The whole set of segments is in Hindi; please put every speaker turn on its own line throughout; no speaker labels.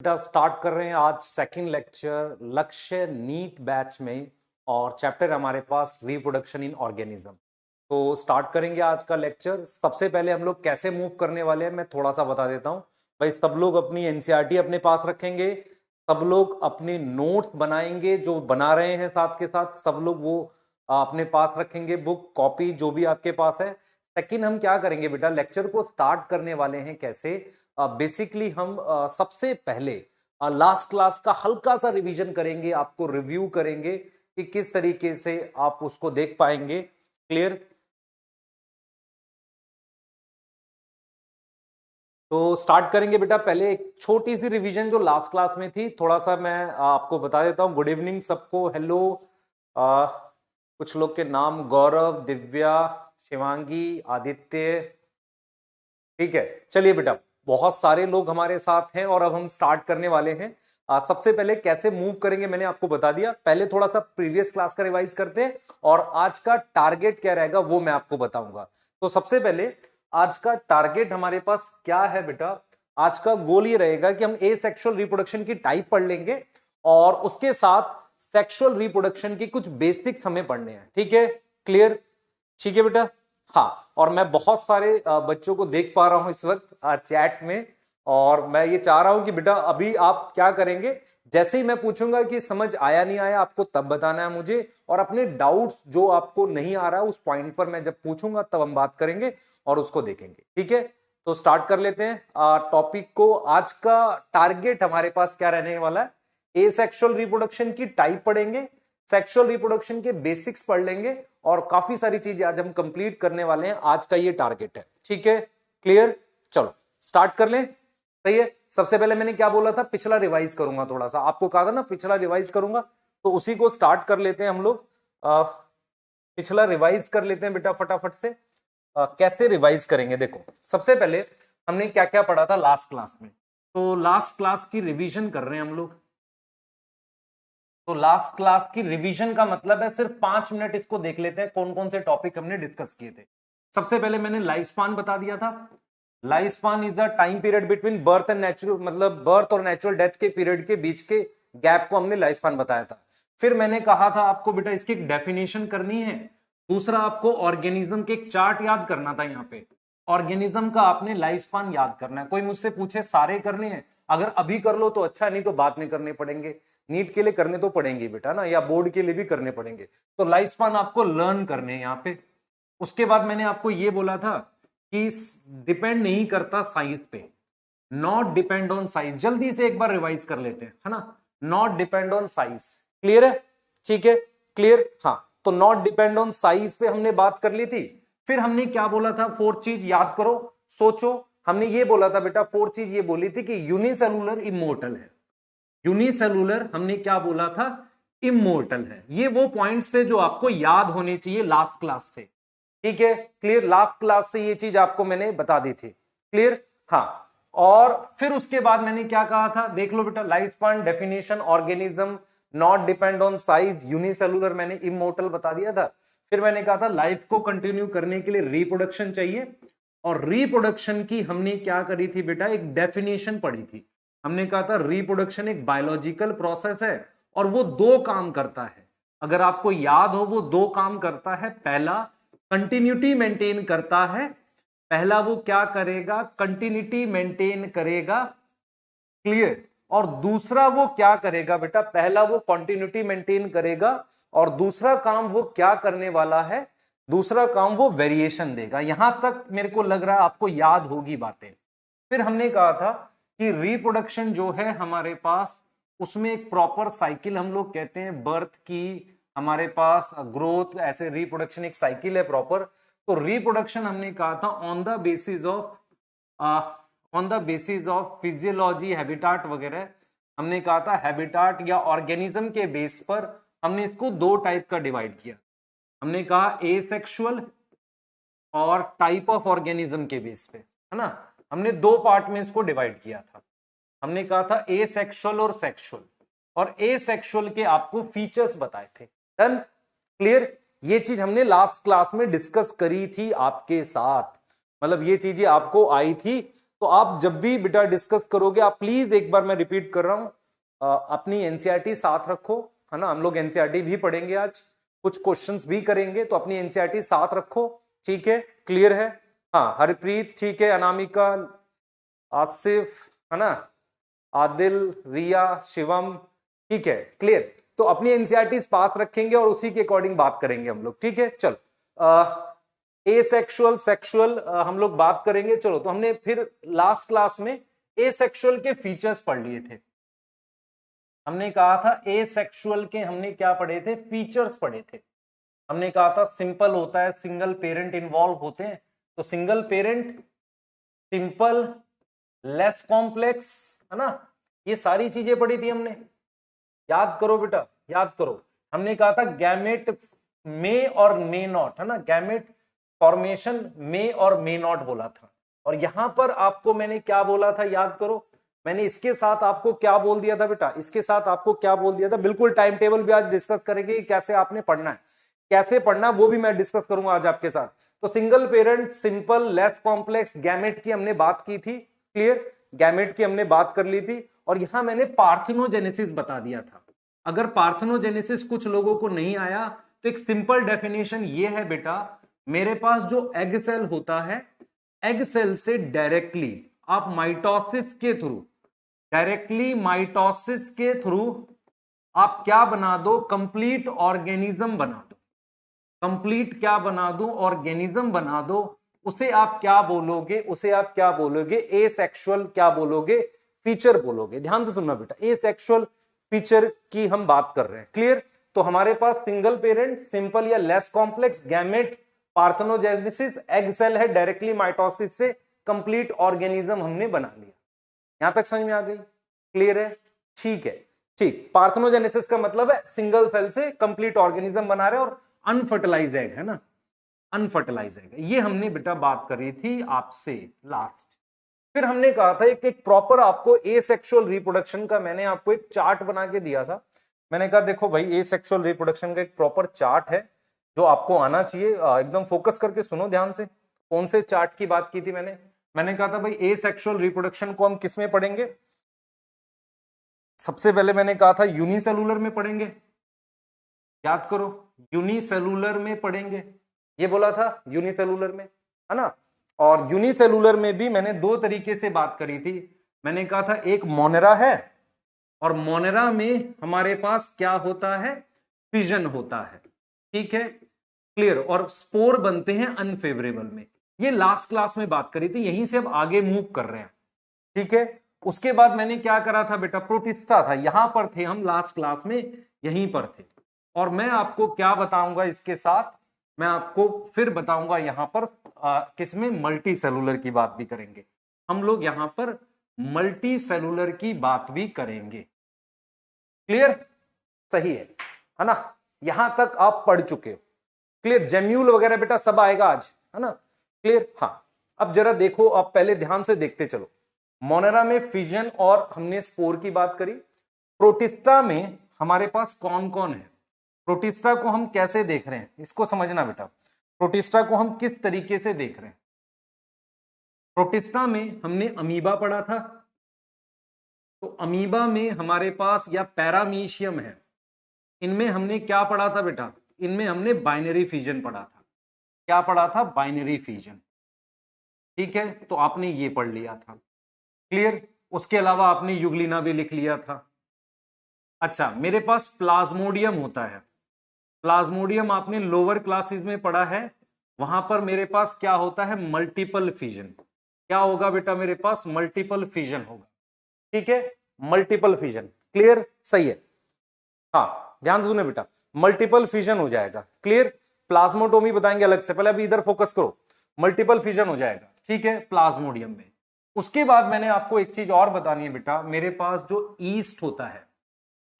बेटा स्टार्ट कर रहे हैं आज सेकंड लेक्चर लक्ष्य नीट बैच में। और चैप्टर हमारे पास रिप्रोडक्शन इन ऑर्गेनिज्म। तो स्टार्ट करेंगे आज का लेक्चर। सबसे पहले हम लोग कैसे मूव करने वाले हैं मैं थोड़ा सा बता देता हूं। भाई सब लोग अपनी एनसीईआरटी अपने पास रखेंगे, सब लोग अपने नोट्स बनाएंगे, जो बना रहे हैं साथ के साथ सब लोग वो अपने पास रखेंगे, बुक कॉपी जो भी आपके पास है। सेकंड हम क्या करेंगे बेटा, लेक्चर को स्टार्ट करने वाले हैं कैसे। बेसिकली हम सबसे पहले लास्ट क्लास का हल्का सा रिवीजन करेंगे, आपको रिव्यू करेंगे कि किस तरीके से आप उसको देख पाएंगे। क्लियर? तो स्टार्ट करेंगे बेटा। पहले एक छोटी सी रिवीजन जो लास्ट क्लास में थी, थोड़ा सा मैं आपको बता देता हूं। गुड इवनिंग सबको, हेलो। कुछ लोग के नाम गौरव, दिव्या, शिवांगी, आदित्य। ठीक है, चलिए बेटा, बहुत सारे लोग हमारे साथ हैं और अब हम स्टार्ट करने वाले हैं। सबसे पहले कैसे मूव करेंगे मैंने आपको बता दिया। पहले थोड़ा सा प्रीवियस क्लास का रिवाइज करते हैं और आज का टारगेट क्या रहेगा वो मैं आपको बताऊंगा। तो सबसे पहले आज का टारगेट हमारे पास क्या है बेटा। आज का गोल ये रहेगा कि हम एसेक्सुअल रिप्रोडक्शन की टाइप पढ़ लेंगे और उसके साथ सेक्सुअल रिप्रोडक्शन की कुछ बेसिक्स हमें पढ़ने हैं। ठीक है, क्लियर? ठीक है बेटा। हाँ, और मैं बहुत सारे बच्चों को देख पा रहा हूं इस वक्त चैट में, और मैं ये चाह रहा हूं कि बेटा अभी आप क्या करेंगे, जैसे ही मैं पूछूंगा कि समझ आया नहीं आया आपको तब बताना है मुझे, और अपने डाउट्स जो आपको नहीं आ रहा है उस पॉइंट पर मैं जब पूछूंगा तब हम बात करेंगे और उसको देखेंगे। ठीक है, तो स्टार्ट कर लेते हैं टॉपिक को। आज का टारगेट हमारे पास क्या रहने वाला है, एसेक्सुअल रिप्रोडक्शन की टाइप पढ़ेंगे, सेक्सुअल रिप्रोडक्शन के बेसिक्स पढ़ लेंगे और काफी सारी चीजें आज हम कंप्लीट करने वाले हैं। आज का ये टारगेट है। ठीक है, क्लियर? चलो स्टार्ट कर लें। सही है। सबसे पहले मैंने क्या बोला था, पिछला रिवाइज करूंगा, थोड़ा सा आपको कहा था ना पिछला रिवाइज करूंगा, तो उसी को स्टार्ट कर लेते हैं हम लोग। पिछला रिवाइज कर लेते हैं बेटा फटाफट से। कैसे रिवाइज करेंगे, देखो सबसे पहले हमने क्या क्या पढ़ा था लास्ट क्लास में। तो लास्ट क्लास की रिवीजन कर रहे हैं हम लोग। तो लास्ट क्लास की रिवीजन का मतलब है सिर्फ 5 मिनट इसको देख लेते हैं कौन कौन से टॉपिक हमने डिस्कस किए थे। सबसे पहले मैंने लाइफ स्पान बता दिया था। Life span is a time period between birth and natural, मतलब बर्थ और नेचुरल डेथ के पीरियड के बीच के गैप को हमने लाइफ स्पान बताया था। फिर मैंने कहा था आपको बेटा इसकी एक डेफिनेशन करनी है। दूसरा आपको ऑर्गेनिज्म के एक चार्ट याद करना था। यहाँ पे ऑर्गेनिज्म का आपने लाइफ स्पान याद करना है। कोई मुझसे पूछे सारे करने हैं, अगर अभी कर लो तो अच्छा, नहीं तो बाद में करने पड़ेंगे। नीट के लिए करने तो पड़ेंगे बेटा ना, या बोर्ड के लिए भी करने पड़ेंगे। तो लाइफ स्पान आपको लर्न करने हैं यहाँ पे। उसके बाद मैंने आपको ये बोला था कि डिपेंड नहीं करता साइज पे, नॉट डिपेंड ऑन साइज। जल्दी से एक बार रिवाइज कर लेते हैं, है ना। Not depend on size, clear है? ठीक है, क्लियर। हाँ, तो नॉट डिपेंड ऑन साइज पे हमने बात कर ली थी। फिर हमने क्या बोला था, फोर्थ चीज याद करो, सोचो। हमने ये बोला था बेटा, फोर्थ चीज ये बोली थी कि यूनिसेलुलर इमोर्टल है। यूनिसेलुलर हमने क्या बोला था, इमोर्टल है। ये वो पॉइंट्स थे जो आपको याद होने चाहिए लास्ट क्लास से। ठीक है, क्लियर? लास्ट क्लास से ये चीज आपको मैंने बता दी थी। क्लियर? हाँ, और फिर उसके बाद मैंने क्या कहा था, देख लो बेटा। Life span, definition, organism, not depend on size, unicellular, मैंने इमोर्टल बता दिया था। फिर मैंने कहा था लाइफ को कंटिन्यू करने के लिए रिप्रोडक्शन चाहिए, और रिप्रोडक्शन की हमने क्या करी थी बेटा, एक डेफिनेशन पढ़ी थी। हमने कहा था रिप्रोडक्शन एक बायोलॉजिकल प्रोसेस है और वो दो काम करता है। अगर आपको याद हो, वो दो काम करता है। पहला, कंटिन्यूटी मेंटेन करता है। पहला वो क्या करेगा, कंटिन्यूटी मेंटेन करेगा। क्लियर? और दूसरा वो क्या करेगा बेटा, पहला वो कंटिन्यूटी मेंटेन करेगा और दूसरा काम वो क्या करने वाला है, दूसरा काम वो वेरिएशन देगा। यहां तक मेरे को लग रहा है आपको याद होगी बातें। फिर हमने कहा था कि रिप्रोडक्शन जो है हमारे पास, उसमें एक प्रॉपर साइकिल हम लोग कहते हैं बर्थ की, हमारे पास ग्रोथ, ऐसे रिप्रोडक्शन एक साइकिल है प्रॉपर। तो रिप्रोडक्शन हमने कहा था on the basis of physiology, habitat वगैरह। हमने कहा था हैबिटाट या ऑर्गेनिज्म के बेस पर हमने इसको दो टाइप का डिवाइड किया। हमने कहा एसेक्सुअल और टाइप ऑफ ऑर्गेनिज्म के बेस पे, है ना। हमने दो पार्ट में इसको डिवाइड किया था। हमने कहा था एसेक्सुअल और सेक्सुअल, और एसेक्सुअल के आपको फीचर्स बताए थे। डन? क्लियर? ये चीज हमने लास्ट क्लास में डिस्कस करी थी आपके साथ, मतलब ये चीजें आपको आई थी तो आप जब भी बेटा डिस्कस करोगे, आप प्लीज, एक बार मैं रिपीट कर रहा हूं, अपनी एनसीईआरटी साथ रखो, है ना। हम लोग एनसीईआरटी भी पढ़ेंगे आज, कुछ क्वेश्चंस भी करेंगे, तो अपनी एनसीईआरटी साथ रखो, ठीक है, क्लियर है। हाँ, हरप्रीत ठीक है, अनामिका, आसिफ, है ना, आदिल, रिया, शिवम, ठीक है, क्लियर। तो अपनी एनसीईआरटी पास रखेंगे और उसी के अकॉर्डिंग बात करेंगे हम लोग, ठीक है। चल, एसेक्सुअल सेक्सुअल हम लोग बात करेंगे। चलो, तो हमने फिर लास्ट क्लास में एसेक्सुअल के फीचर्स पढ़ लिए थे। हमने कहा था एसेक्सुअल के हमने क्या पढ़े थे, फीचर्स पढ़े थे। हमने कहा था सिंपल होता है, सिंगल पेरेंट इन्वॉल्व होते हैं, तो single parent, simple, less complex, है ना, ये सारी चीजें पढ़ी थी हमने। याद करो बेटा, याद करो। हमने कहा था गैमेट मे और मे नॉट, है ना, गैमेट फॉर्मेशन में और मे नॉट बोला था। और यहां पर आपको मैंने क्या बोला था, याद करो। मैंने इसके साथ आपको क्या बोल दिया था बेटा, इसके साथ आपको क्या बोल दिया था, बिल्कुल टाइम टेबल भी आज डिस्कस करेंगे कि कैसे आपने पढ़ना है, कैसे पढ़ना, वो भी मैं डिस्कस करूंगा आज आपके साथ। तो single parent, simple, less complex, gamete की हमने बात की थी, क्लियर, गैमेट की हमने बात कर ली थी। और यहां मैंने पार्थेनोजेनेसिस बता दिया था। अगर पार्थेनोजेनेसिस कुछ लोगों को नहीं आया, तो एक सिंपल डेफिनेशन ये है बेटा, मेरे पास जो एग सेल होता है, एग सेल से डायरेक्टली आप माइटोसिस के थ्रू, डायरेक्टली माइटोसिस के थ्रू आप क्या बना दो, कंप्लीट ऑर्गेनिज्म बना दो। कंप्लीट क्या बना दो, ऑर्गेनिज्म बना दो। उसे आप क्या बोलोगे, उसे आप क्या बोलोगे, एसेक्सुअल क्या बोलोगे, फीचर बोलोगे। ध्यान से सुनना बेटा, एसेक्सुअल फीचर की हम बात कर रहे हैं, क्लियर। तो हमारे पास सिंगल पेरेंट, सिंपल या less complex, gamete, parthenogenesis, egg cell है, डायरेक्टली माइटोसिस से कंप्लीट ऑर्गेनिज्म हमने बना लिया। यहां तक समझ में आ गई, क्लियर है, ठीक है, ठीक। पार्थेनोजेनेसिस का मतलब है सिंगल सेल से कंप्लीट ऑर्गेनिज्म बना रहे, और अनफर्टिलाइज एग, है ना, अनफर्टिलाइज एग, ये हमने बेटा बात करी थी आपसे लास्ट। फिर हमने कहा था एक प्रॉपर आपको एसेक्सुअल रिप्रोडक्शन का मैंने आपको एक चार्ट बना के दिया था। मैंने कहा देखो भाई, एसेक्सुअल रिप्रोडक्शन का एक प्रॉपर चार्ट है जो आपको आना चाहिए। एकदम फोकस करके सुनो ध्यान से। कौन से चार्ट की बात की थी मैंने कहा था भाई एसेक्सुअल रिप्रोडक्शन को हम किस में पढ़ेंगे। सबसे पहले मैंने कहा था यूनिसेलुलर में पढ़ेंगे, याद करो, यूनिसेलुलर में पढ़ेंगे, ये बोला था यूनिसेलुलर में, है ना। और यूनिसेलुलर में भी मैंने दो तरीके से बात करी थी। मैंने कहा था एक मोनेरा है, और मोनेरा में हमारे पास क्या होता है, फिजन होता है, ठीक है, क्लियर। और स्पोर बनते हैं अनफेवरेबल में। ये लास्ट क्लास में बात करी थी, यहीं से अब आगे मूव कर रहे हैं, ठीक है। उसके बाद मैंने क्या करा था बेटा, प्रोटिस्टा था, यहां पर थे हम लास्ट क्लास में, यहीं पर थे। और मैं आपको क्या बताऊंगा इसके साथ, मैं आपको फिर बताऊंगा यहां पर किसमें, मल्टी सेलुलर की बात भी करेंगे हम लोग, यहां पर मल्टी सेलुलर की बात भी करेंगे, क्लियर, सही है ना। यहां तक आप पढ़ चुके हो, क्लियर। जेम्यूल वगैरह बेटा सब आएगा आज, है ना, क्लियर। हाँ, अब जरा देखो, आप पहले ध्यान से देखते चलो। मोनेरा में फिजन और हमने स्पोर की बात करी। प्रोटिस्टा में हमारे पास कौन कौन है, प्रोटिस्टा को हम कैसे देख रहे हैं, इसको समझना बेटा। प्रोटिस्टा को हम किस तरीके से देख रहे हैं। प्रोटिस्टा में हमने अमीबा पढ़ा था, तो अमीबा में हमारे पास या पैरामीशियम है, इनमें हमने क्या पढ़ा था बेटा, इनमें हमने बाइनरी फिजन पढ़ा था। क्या पढ़ा था, बाइनरी फिजन, ठीक है। तो आपने ये पढ़ लिया था, क्लियर। उसके अलावा आपने यूग्लिना भी लिख लिया था। अच्छा, मेरे पास प्लाज्मोडियम होता है, प्लाज्मोडियम आपने लोअर क्लासेस में पढ़ा है। वहां पर मेरे पास क्या होता है, मल्टीपल फिजन। क्या होगा बेटा, मेरे पास मल्टीपल फिजन होगा, ठीक है, मल्टीपल फिजन, क्लियर, सही है। हाँ, ध्यान से सुने बेटा, मल्टीपल फिजन हो जाएगा, क्लियर। प्लाज्मोटोमी बताएंगे अलग से, पहले अभी इधर फोकस करो। मल्टीपल फिजन हो जाएगा, ठीक है, प्लाज्मोडियम में। उसके बाद मैंने आपको एक चीज और बतानी है बेटा, मेरे पास जो ईस्ट होता है,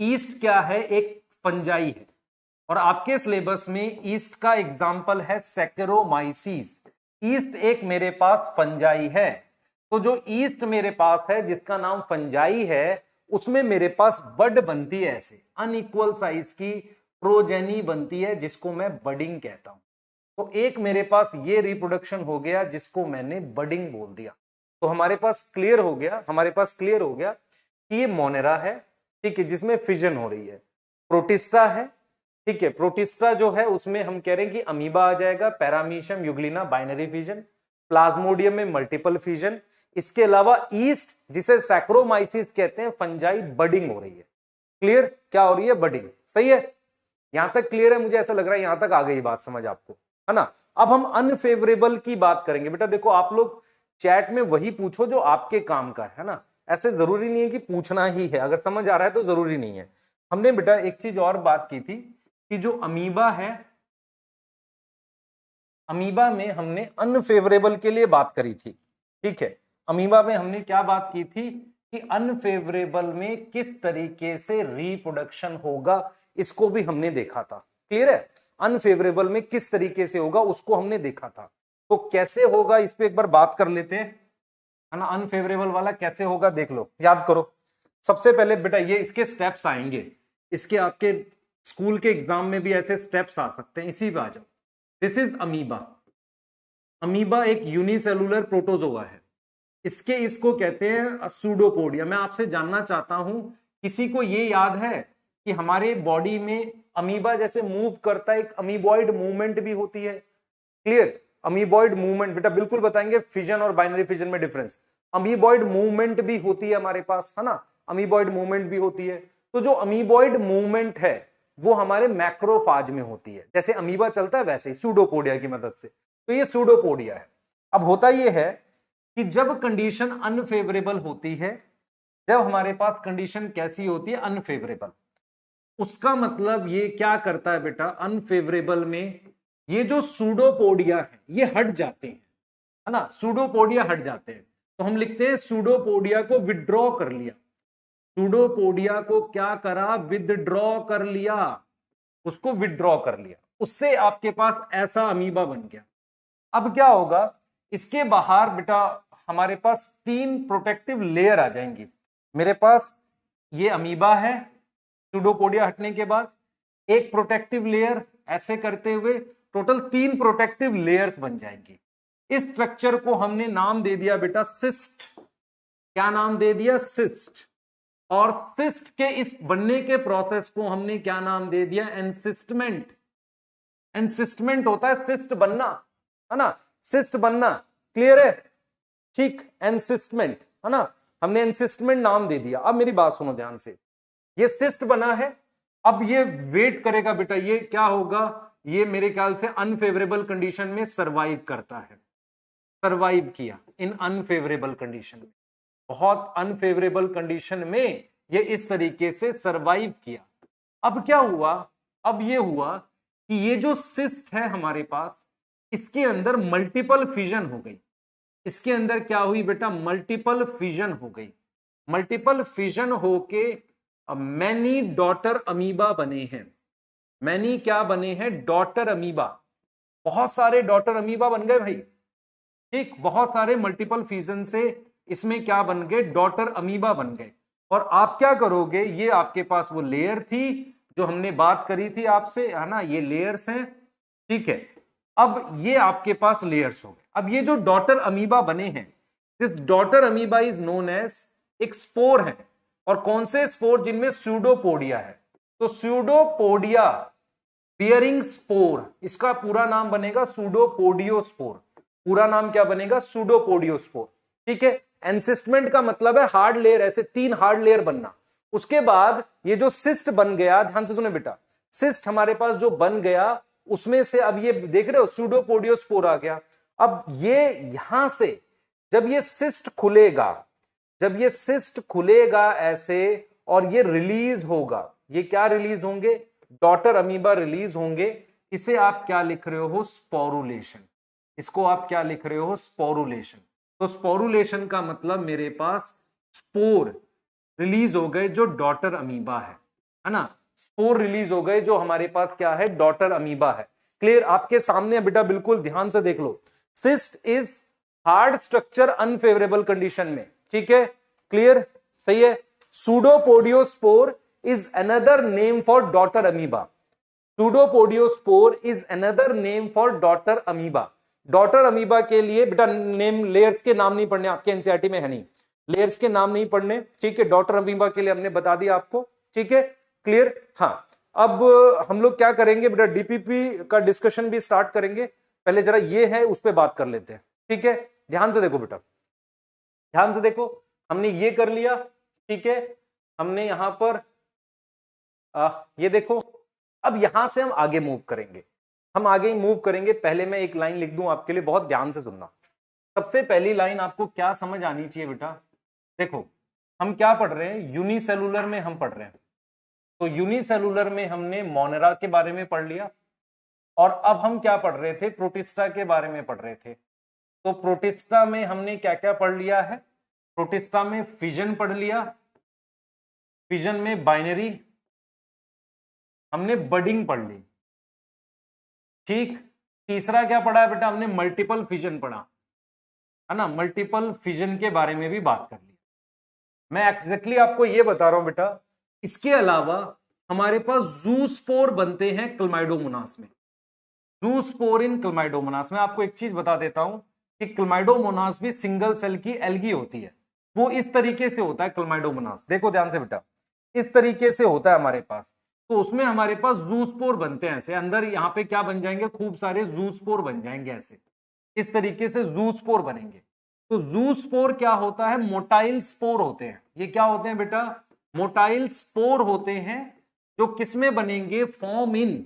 ईस्ट क्या है, एक फंजाई है। और आपके सिलेबस में ईस्ट का एग्जाम्पल है सैकेरोमाइसीस। ईस्ट एक मेरे पास फंजाई है। तो जो ईस्ट मेरे पास है जिसका नाम फंजाई है, उसमें मेरे पास बड बनती है, ऐसे अनइक्वल साइज की प्रोजेनी बनती है, जिसको मैं बडिंग कहता हूं। तो एक मेरे पास ये रिप्रोडक्शन हो गया जिसको मैंने बडिंग बोल दिया, तो हमारे पास क्लियर हो गया, हमारे पास क्लियर हो गया कि ये मोनेरा है, ठीक है, जिसमें फिजन हो रही है। प्रोटिस्टा है, ठीक है, प्रोटिस्टा जो है उसमें हम कह रहे हैं कि अमीबा आ जाएगा, paramecium Euglena binary fission, Plasmodium में मल्टीपल फिजन। इसके अलावा ईस्ट, जिसे सैक्रोमाइसिस कहते हैं, फंजाई बडिंग हो रही है। क्लियर, क्या हो रही है? बडिंग। सही है, यहां तक क्लियर है? मुझे ऐसा लग रहा है यहां तक आ गई बात समझ आपको, है ना। अब हम अनफेवरेबल की बात करेंगे। बेटा देखो, आप लोग चैट में वही पूछो जो आपके काम का है ना, ऐसे जरूरी नहीं है कि पूछना ही है, अगर समझ आ रहा है तो जरूरी नहीं है। हमने बेटा एक चीज और बात की थी कि जो अमीबा है, अमीबा में हमने अनफेवरेबल के लिए बात करी थी, ठीक है। अमीबा में हमने क्या बात की थी कि अनफेवरेबल में किस तरीके से रिप्रोडक्शन होगा, इसको भी हमने देखा था। क्लियर है? अनफेवरेबल में किस तरीके से होगा उसको हमने देखा था। तो कैसे होगा इस पे एक बार बात कर लेते हैं, है ना। अनफेवरेबल वाला कैसे होगा देख लो, याद करो। सबसे पहले बेटा ये इसके स्टेप्स आएंगे, इसके आपके स्कूल के एग्जाम में भी ऐसे स्टेप्स आ सकते हैं, इसी पे आ जाओ। This is amoeba. अमीबा एक यूनिसेलुलर प्रोटोजोआ है, इसको कहते हैं सूडोपोडिया। मैं आपसे जानना चाहता हूं, किसी को ये याद है कि हमारे बॉडी में अमीबा जैसे मूव करता है, एक अमीबॉइड मूवमेंट भी होती है। क्लियर, अमीबॉइड मूवमेंट बेटा बिल्कुल बताएंगे, फिजन और बाइनरी फिजन में डिफरेंस। अमीबॉइड मूवमेंट भी होती है हमारे पास, है ना, अमीबॉइड मूवमेंट भी होती है। तो जो अमीबॉइड मूवमेंट है वो हमारे मैक्रोफाज में होती है, जैसे अमीबा चलता है वैसे ही सूडोपोडिया की मदद से। तो ये सूडोपोडिया है। अब होता ये है कि जब कंडीशन अनफेवरेबल होती है, जब हमारे पास कंडीशन कैसी होती है? अनफेवरेबल। उसका मतलब ये क्या करता है बेटा, अनफेवरेबल में ये जो सूडोपोडिया है ये हट जाते हैं, है ना, सूडोपोडिया हट जाते हैं। तो हम लिखते हैं सूडोपोडिया को विड्रॉ कर लिया। सूडोपोडिया को क्या करा? विदड्रॉ कर लिया, उसको विड्रॉ कर लिया, उससे आपके पास ऐसा अमीबा बन गया। अब क्या होगा? इसके बाहर बेटा हमारे पास 3 प्रोटेक्टिव लेयर आ जाएंगी। मेरे पास ये अमीबा है, सूडोपोडिया हटने के बाद एक प्रोटेक्टिव लेयर, ऐसे करते हुए टोटल 3 प्रोटेक्टिव लेयर्स बन जाएंगी। इस स्ट्रक्चर को हमने नाम दे दिया बेटा सिस्ट। क्या नाम दे दिया? सिस्ट। और सिस्ट के इस बनने के प्रोसेस को हमने क्या नाम दे दिया? एनसिस्टमेंट। एनसिस्टमेंट होता है सिस्ट बनना, है ना, सिस्ट बनना। क्लियर है? ठीक, एनसिस्टमेंट, है ना, हमने एनसिस्टमेंट नाम दे दिया। अब मेरी बात सुनो ध्यान से, ये सिस्ट बना है, अब ये वेट करेगा बेटा, ये क्या होगा? ये मेरे ख्याल से अनफेवरेबल कंडीशन में सरवाइव करता है। सरवाइव किया इन अनफेवरेबल कंडीशन में, बहुत अनफेवरेबल कंडीशन में ये इस तरीके से सरवाइव किया। अब क्या हुआ? अब ये हुआ कि ये जो सिस्ट है हमारे पास, इसके अंदर मल्टीपल फिजन हो गई। इसके अंदर क्या हुई बेटा? मल्टीपल फिजन हो गई। मल्टीपल फिजन होके मैनी डॉटर अमीबा बने हैं। मैनी क्या बने हैं? Daughter amoeba. बहुत सारे डॉटर अमीबा बन गए भाई, ठीक, बहुत सारे मल्टीपल फिजन से इसमें क्या बन गए? डॉटर अमीबा बन गए। और आप क्या करोगे? ये आपके पास वो लेयर थी जो हमने बात करी थी आपसे, है ना, ये लेयर्स हैं, ठीक है। अब ये आपके पास लेयर्स हो गए। अब ये जो डॉटर अमीबा बने हैं, this daughter amoeba is known as, एक स्पोर है। और कौन से स्पोर? जिनमें सूडोपोडिया है। तो सूडोपोडिया बियरिंग स्पोर, इसका पूरा नाम बनेगा सूडोपोडियोस्पोर। पूरा नाम क्या बनेगा? सूडोपोडियोस्पोर, ठीक है। एनसिस्टमेंट का मतलब है हार्ड लेयर, ऐसे 3 हार्ड लेयर बनना। उसके बाद ये जो सिस्ट बन गया, ध्यान से सुने बेटा, सिस्ट हमारे पास जो बन गया उसमें से अब ये देख रहे हो सूडोपोडियोस्पोर आ गया। अब ये यहां से जब ये सिस्ट खुलेगा, जब ये सिस्ट खुलेगा ऐसे और ये रिलीज होगा, ये क्या रिलीज होंगे? डॉटर अमीबा रिलीज होंगे। इसे आप क्या लिख रहे हो? स्पोरुलेशन। इसको आप क्या लिख रहे हो? स्पोरुलेशन। तो स्पोरुलेशन का मतलब मेरे पास स्पोर रिलीज हो गए जो डॉटर अमीबा है ना, स्पोर रिलीज हो गए जो हमारे पास क्या है? डॉटर अमीबा है। क्लियर? आपके सामने बेटा बिल्कुल ध्यान से देख लो, cyst is hard structure unfavourable condition में, ठीक है, क्लियर, सही है। Pseudopodiospore is another name for daughter amoeba. Pseudopodiospore is another name for daughter amoeba. Daughter amoeba के लिए बेटा नेम लेयर्स के नाम नहीं पढ़ने, आपके एनसीईआरटी में है नहीं, लेयर्स के नाम नहीं पढ़ने, ठीक है। डॉटर अमीबा के लिए हमने बता दिया आपको, ठीक है, क्लियर। हाँ, अब हम लोग क्या करेंगे बेटा, डीपीपी का डिस्कशन भी स्टार्ट करेंगे। पहले जरा ये है उस पर बात कर लेते हैं, ठीक है। ध्यान से देखो बेटा, ध्यान से देखो, हमने ये कर लिया, ठीक है। हमने यहां पर ये देखो, अब यहां से हम आगे मूव करेंगे, हम आगे मूव करेंगे। पहले मैं एक लाइन लिख दूं आपके लिए, बहुत ध्यान से सुनना। सबसे पहली लाइन आपको क्या समझ आनी चाहिए बेटा, देखो हम क्या पढ़ रहे हैं, यूनिसेलुलर में हम पढ़ रहे हैं। तो यूनिसेलुलर में हमने मोनेरा के बारे में पढ़ लिया, और अब हम क्या पढ़ रहे थे, प्रोटिस्टा के बारे में पढ़ रहे थे। तो प्रोटिस्टा में हमने क्या क्या पढ़ लिया है, प्रोटिस्टा में फिजन पढ़ लिया, फिजन में बाइनरी, हमने बडिंग पढ़ ली, ठीक। तीसरा क्या पढ़ा है बेटा, हमने मल्टीपल फिजन पढ़ा, है ना, मल्टीपल फिजन के बारे में भी बात कर ली। मैं एग्जैक्टली आपको ये बता रहा हूं बेटा, इसके अलावा हमारे पास जूस्पोर बनते हैं क्लमाइडोमोनास में, जूस्पोर इन क्लमाइडोमोनास में। आपको एक चीज बता देता हूं कि क्लमाइडोमोनास भी सिंगल सेल की एल्गी होती है, वो इस तरीके से होता है क्लमाइडोमोनास, देखो ध्यान से बेटा, इस तरीके से होता है हमारे पास। तो उसमें हमारे पास जूस्पोर बनते हैं ऐसे, अंदर यहाँ पे क्या बन जाएंगे, खूब सारे जूस्पोर बन जाएंगे ऐसे, इस तरीके से जूस्पोर बनेंगे। तो जूस्पोर क्या होता है, मोटाइल स्पोर होते हैं। ये क्या होते हैं बेटा, मोटाइल स्पोर होते हैं, जो किसमें बनेंगे, फॉर्म इन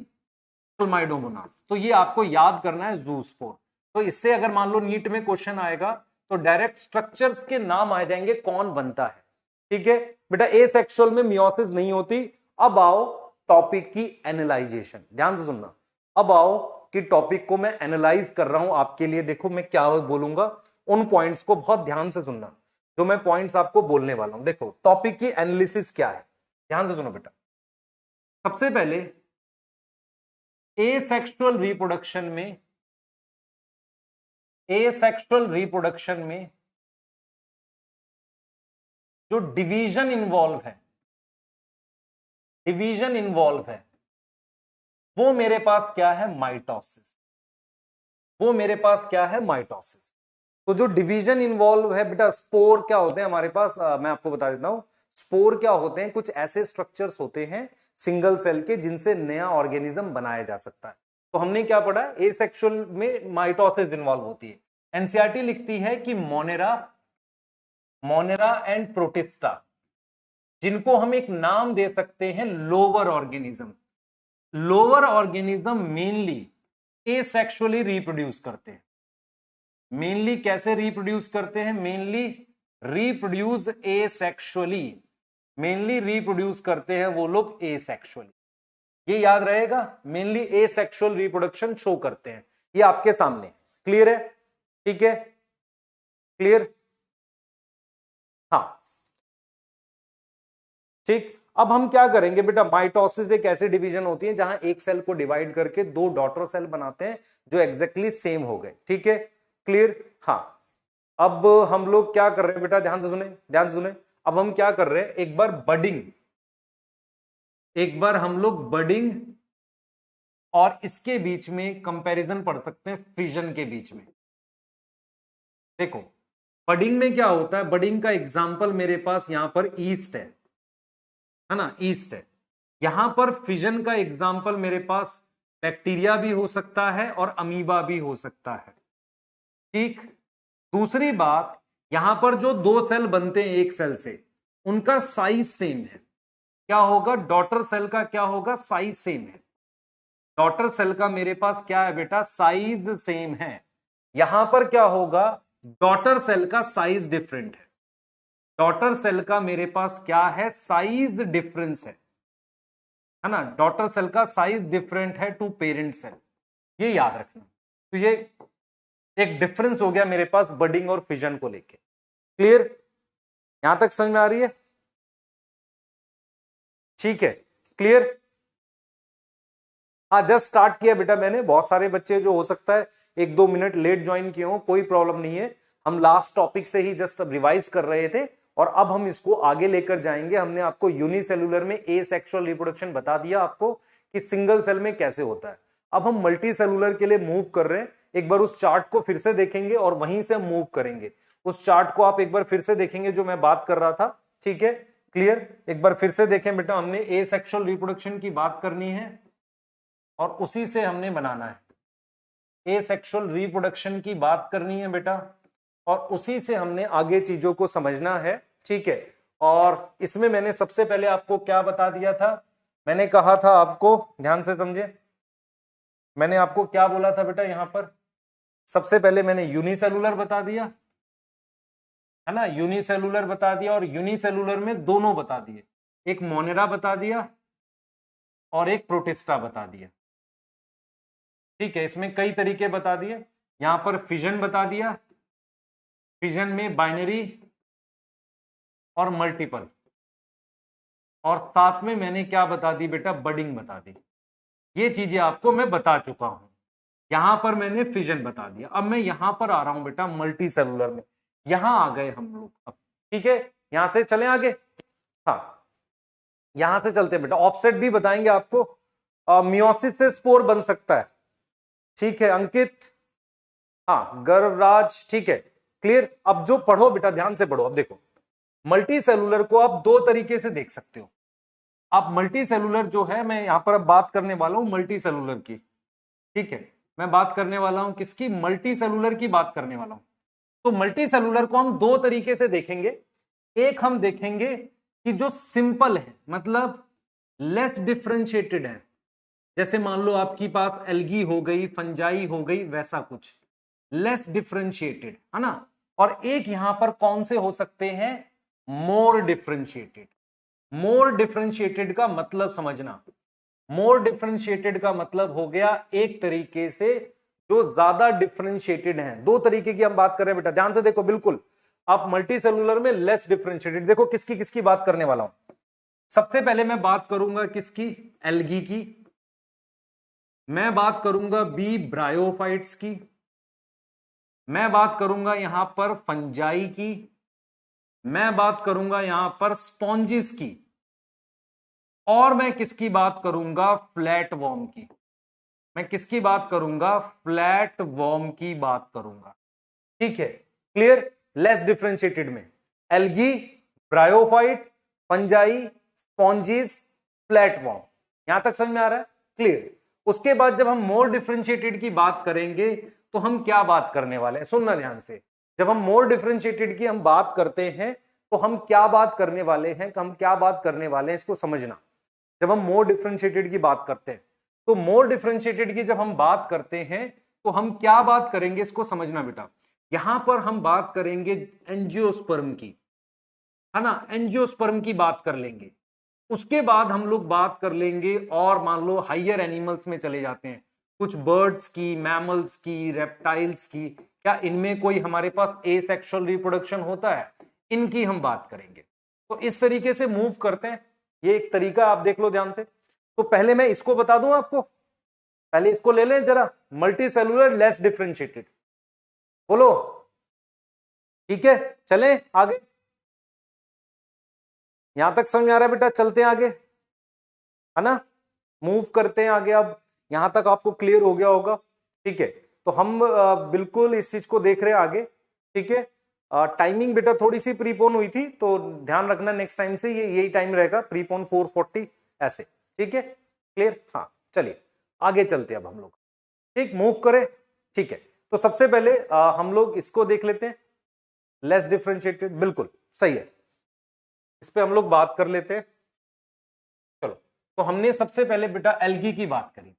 क्लमाइडोमोनास। तो ये आपको याद करना है, जूस्पोर। तो इससे अगर मान लो नीट में क्वेश्चन आएगा तो डायरेक्ट स्ट्रक्चर्स के नाम आ जाएंगे, कौन बनता है, ठीक है बेटा। एसेक्सुअल में मियोसिस नहीं होती। अब आओ टॉपिक की एनालाइजेशन, ध्यान से सुनना। अब आओ कि टॉपिक को मैं एनालाइज कर रहा हूं आपके लिए, देखो मैं क्या बोलूंगा, उन पॉइंट्स को बहुत ध्यान से सुनना, जो मैं पॉइंट्स आपको बोलने वाला हूं। देखो टॉपिक की एनालिसिस क्या है, ध्यान से सुनो बेटा। सबसे पहले एसेक्सुअल रिप्रोडक्शन में, एसेक्सुअल रिप्रोडक्शन में जो डिवीजन इन्वॉल्व है, डिवीजन इन्वॉल्व है, वो मेरे पास क्या है, माइटोसिस। वो मेरे पास क्या है, माइटोसिस। तो जो डिवीजन इन्वॉल्व है बेटा, स्पोर क्या होते हैं हमारे पास, मैं आपको बता देता हूं। स्पोर क्या होते हैं, कुछ ऐसे स्ट्रक्चर्स होते हैं सिंगल सेल के, जिनसे नया ऑर्गेनिज्म बनाया जा सकता है। तो हमने क्या पढ़ा, एसेक्सुअल में माइटोसिस इन्वॉल्व होती है। एनसीईआरटी लिखती है कि मोनेरा, मोनेरा एंड प्रोटिस्टा, जिनको हम एक नाम दे सकते हैं lower organism, lower organism mainly asexually reproduce करते हैं। मेनली कैसे रिप्रोड्यूस करते हैं, mainly reproduce asexually, mainly reproduce करते हैं वो लोग एसेक्सुअली। ये याद रहेगा, मेनली एसेक्सुअल रिप्रोडक्शन शो करते हैं। ये आपके सामने क्लियर है, ठीक है, क्लियर, हाँ ठीक। अब हम क्या करेंगे बेटा, माइटोसिस एक ऐसी डिवीजन होती है जहां एक सेल को डिवाइड करके दो डॉटर सेल बनाते हैं जो एग्जैक्टली सेम हो गए, ठीक है, क्लियर, हाँ। अब हम लोग क्या कर रहे हैं बेटा, ध्यान से सुने, ध्यान से सुने। अब हम क्या कर रहे हैं, एक बार बडिंग, एक बार हम लोग बडिंग और इसके बीच में कंपैरिजन पढ़ सकते हैं, फिजन के बीच में। देखो बडिंग में क्या होता है, बडिंग का एग्जांपल मेरे पास यहां पर ईस्ट है ना, ईस्ट है। यहां पर फिजन का एग्जांपल मेरे पास बैक्टीरिया भी हो सकता है और अमीबा भी हो सकता है, ठीक। दूसरी बात, यहां पर जो दो सेल बनते हैं एक सेल से, उनका साइज सेम है। क्या होगा, डॉटर सेल का क्या होगा, साइज सेम है। डॉटर सेल का मेरे पास क्या है बेटा, साइज सेम है। यहां पर क्या होगा, डॉटर सेल का साइज डिफरेंट है। डॉटर सेल का मेरे पास क्या है, साइज डिफरेंस है ना, डॉटर सेल का साइज डिफरेंट है टू पेरेंट सेल, ये याद रखना। तो ये एक डिफरेंस हो गया मेरे पास बडिंग और फिजन को लेके, क्लियर, यहां तक समझ में आ रही है, ठीक है, क्लियर। हाँ जस्ट स्टार्ट किया बेटा मैंने, बहुत सारे बच्चे जो हो सकता है 1-2 मिनट लेट ज्वाइन किए हो, कोई प्रॉब्लम नहीं है। हम लास्ट टॉपिक से ही जस्ट रिवाइज कर रहे थे और अब हम इसको आगे लेकर जाएंगे। हमने आपको यूनिसेलुलर में एसेक्सुअल रिप्रोडक्शन बता दिया आपको कि सिंगल सेल में कैसे होता है। अब हम मल्टी सेलुलर के लिए मूव कर रहे हैं। एक बार उस चार्ट को फिर से देखेंगे और वहीं से हम मूव करेंगे। उस चार्ट को आप एक बार फिर से देखेंगे जो मैं बात कर रहा था, ठीक है, क्लियर। एक बार फिर से देखें बेटा, हमने एसेक्सुअल रिप्रोडक्शन की बात करनी है और उसी से हमने बनाना है। एसेक्सुअल रिप्रोडक्शन की बात करनी है बेटा और उसी से हमने आगे चीजों को समझना है, ठीक है। और इसमें मैंने सबसे पहले आपको क्या बता दिया था, मैंने कहा था आपको, ध्यान से समझे, मैंने आपको क्या बोला था बेटा, यहां पर सबसे पहले मैंने यूनिसेलुलर बता दिया, है ना, यूनिसेलुलर बता दिया और यूनिसेलुलर में दोनों बता दिए, एक मोनेरा बता दिया और एक प्रोटिस्टा बता दिया, ठीक है। इसमें कई तरीके बता दिए, यहां पर फिजन बता दिया, फिजन में बाइनरी और मल्टीपल, और साथ में मैंने क्या बता दी बेटा, बडिंग बता दी। ये चीजें आपको मैं बता चुका हूं। यहां पर मैंने फिजन बता दिया। अब मैं यहां पर आ रहा हूं बेटा मल्टी सेलुलर में, यहां आ गए हम लोग अब, ठीक है। यहां से चलें आगे, हाँ यहां से चलते हैं बेटा। ऑफसेट भी बताएंगे आपको, मियोसिस से स्पोर बन सकता है, ठीक है अंकित, हाँ गर्वराज, ठीक है, क्लियर। अब जो पढ़ो बेटा ध्यान से पढ़ो। अब देखो मल्टी सेलुलर को आप दो तरीके से देख सकते हो। आप मल्टी सेलुलर जो है, मैं यहां पर अब बात करने वाला हूं मल्टी सेलुलर की, ठीक है। मैं बात करने वाला हूं किसकी, मल्टी सेलुलर की बात करने वाला हूं। तो मल्टी सेलुलर को हम दो तरीके से देखेंगे। एक हम देखेंगे कि जो सिंपल है, मतलब लेस डिफरेंशिएटेड है, जैसे मान लो आपके पास एल्गी हो गई, फंजाई हो गई, वैसा कुछ लेस डिफरेंशिएटेड, है ना। और एक यहां पर कौन से हो सकते हैं, मोर डिफरेंशिएटेड। मोर डिफरेंशिएटेड का मतलब समझना, मोर डिफरेंशिएटेड का मतलब हो गया एक तरीके से जो ज्यादा डिफरेंशिएटेड है। दो तरीके की हम बात कर रहे हैं बेटा, ध्यान से देखो, बिल्कुल। आप मल्टी सेलुलर में लेस डिफरेंशिएटेड, देखो किसकी किसकी बात करने वाला हूं। सबसे पहले मैं बात करूंगा किसकी, एल्गी की। मैं बात करूंगा बी ब्रायोफाइट्स की। मैं बात करूंगा यहां पर फंजाई की। मैं बात करूंगा यहां पर स्पॉन्जिस की। और मैं किसकी बात करूंगा, फ्लैट वॉर्म की। मैं किसकी बात करूंगा, फ्लैट वॉर्म की बात करूंगा, ठीक है, क्लियर। लेस डिफरेंशिएटेड में algae, bryophyte, fungi, spongin, flat warm, यहां तक समझ में आ रहा है, क्लियर। उसके बाद जब हम मोर डिफरेंशिएटेड की बात करेंगे तो हम क्या बात करने वाले हैं, सुनना ध्यान से। जब हम मोर डिफरेंशिएटेड की हम बात करते हैं तो हम क्या बात करने वाले हैं, हम क्या बात करने वाले हैं, इसको समझना। जब हम मोर डिफरेंशिएटेड की बात करते हैं तो मोर डिफरेंशिएटेड की जब हम बात करते हैं तो हम क्या बात करेंगे, इसको समझना बेटा। यहां पर हम बात करेंगे एंजियोस्पर्म की, है ना, एंजियोस्पर्म की बात कर लेंगे। उसके बाद हम लोग बात कर लेंगे और मान लो हाइयर एनिमल्स में चले जाते हैं, कुछ बर्ड्स की, मैमल्स की, रेप्टाइल्स की। क्या इनमें कोई हमारे पास एसेक्सुअल रिप्रोडक्शन होता है, इनकी हम बात करेंगे। तो इस तरीके से मूव करते हैं, ये एक तरीका आप देख लो ध्यान से। तो पहले मैं इसको बता दूं आपको, पहले इसको ले लें जरा, मल्टी सेलुलर लेस डिफरेंशिएटेड, बोलो, ठीक है। चलें आगे, यहां तक समझ आ रहा है बेटा, चलते हैं आगे, है ना, मूव करते हैं आगे। अब यहां तक आपको क्लियर हो गया होगा, ठीक है। तो हम बिल्कुल इस चीज को देख रहे हैं आगे, ठीक है। टाइमिंग बेटा थोड़ी सी प्रीपोन हुई थी, तो ध्यान रखना नेक्स्ट टाइम से ये यही टाइम रहेगा, प्रीपोन 4:40 ऐसे, ठीक है, क्लियर। हाँ चलिए आगे चलते हैं अब हम लोग, ठीक, मूव करें, ठीक है। तो सबसे पहले हम लोग इसको देख लेते हैं, लेस डिफरेंशिएटेड, बिल्कुल सही है, इस पे हम लोग बात कर लेते हैं। चलो, तो हमने सबसे पहले बेटा एल्गी की बात करी।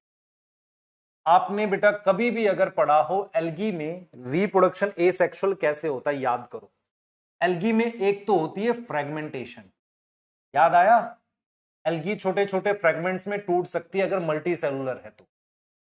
आपने बेटा कभी भी अगर पढ़ा हो एल्गी में रिप्रोडक्शन एसेक्सुअल कैसे होता है, याद करो। एल्गी में एक तो होती है फ्रेगमेंटेशन, याद आया, एल्गी छोटे छोटे फ्रेगमेंट्स में टूट सकती है अगर मल्टी सेलुलर है तो।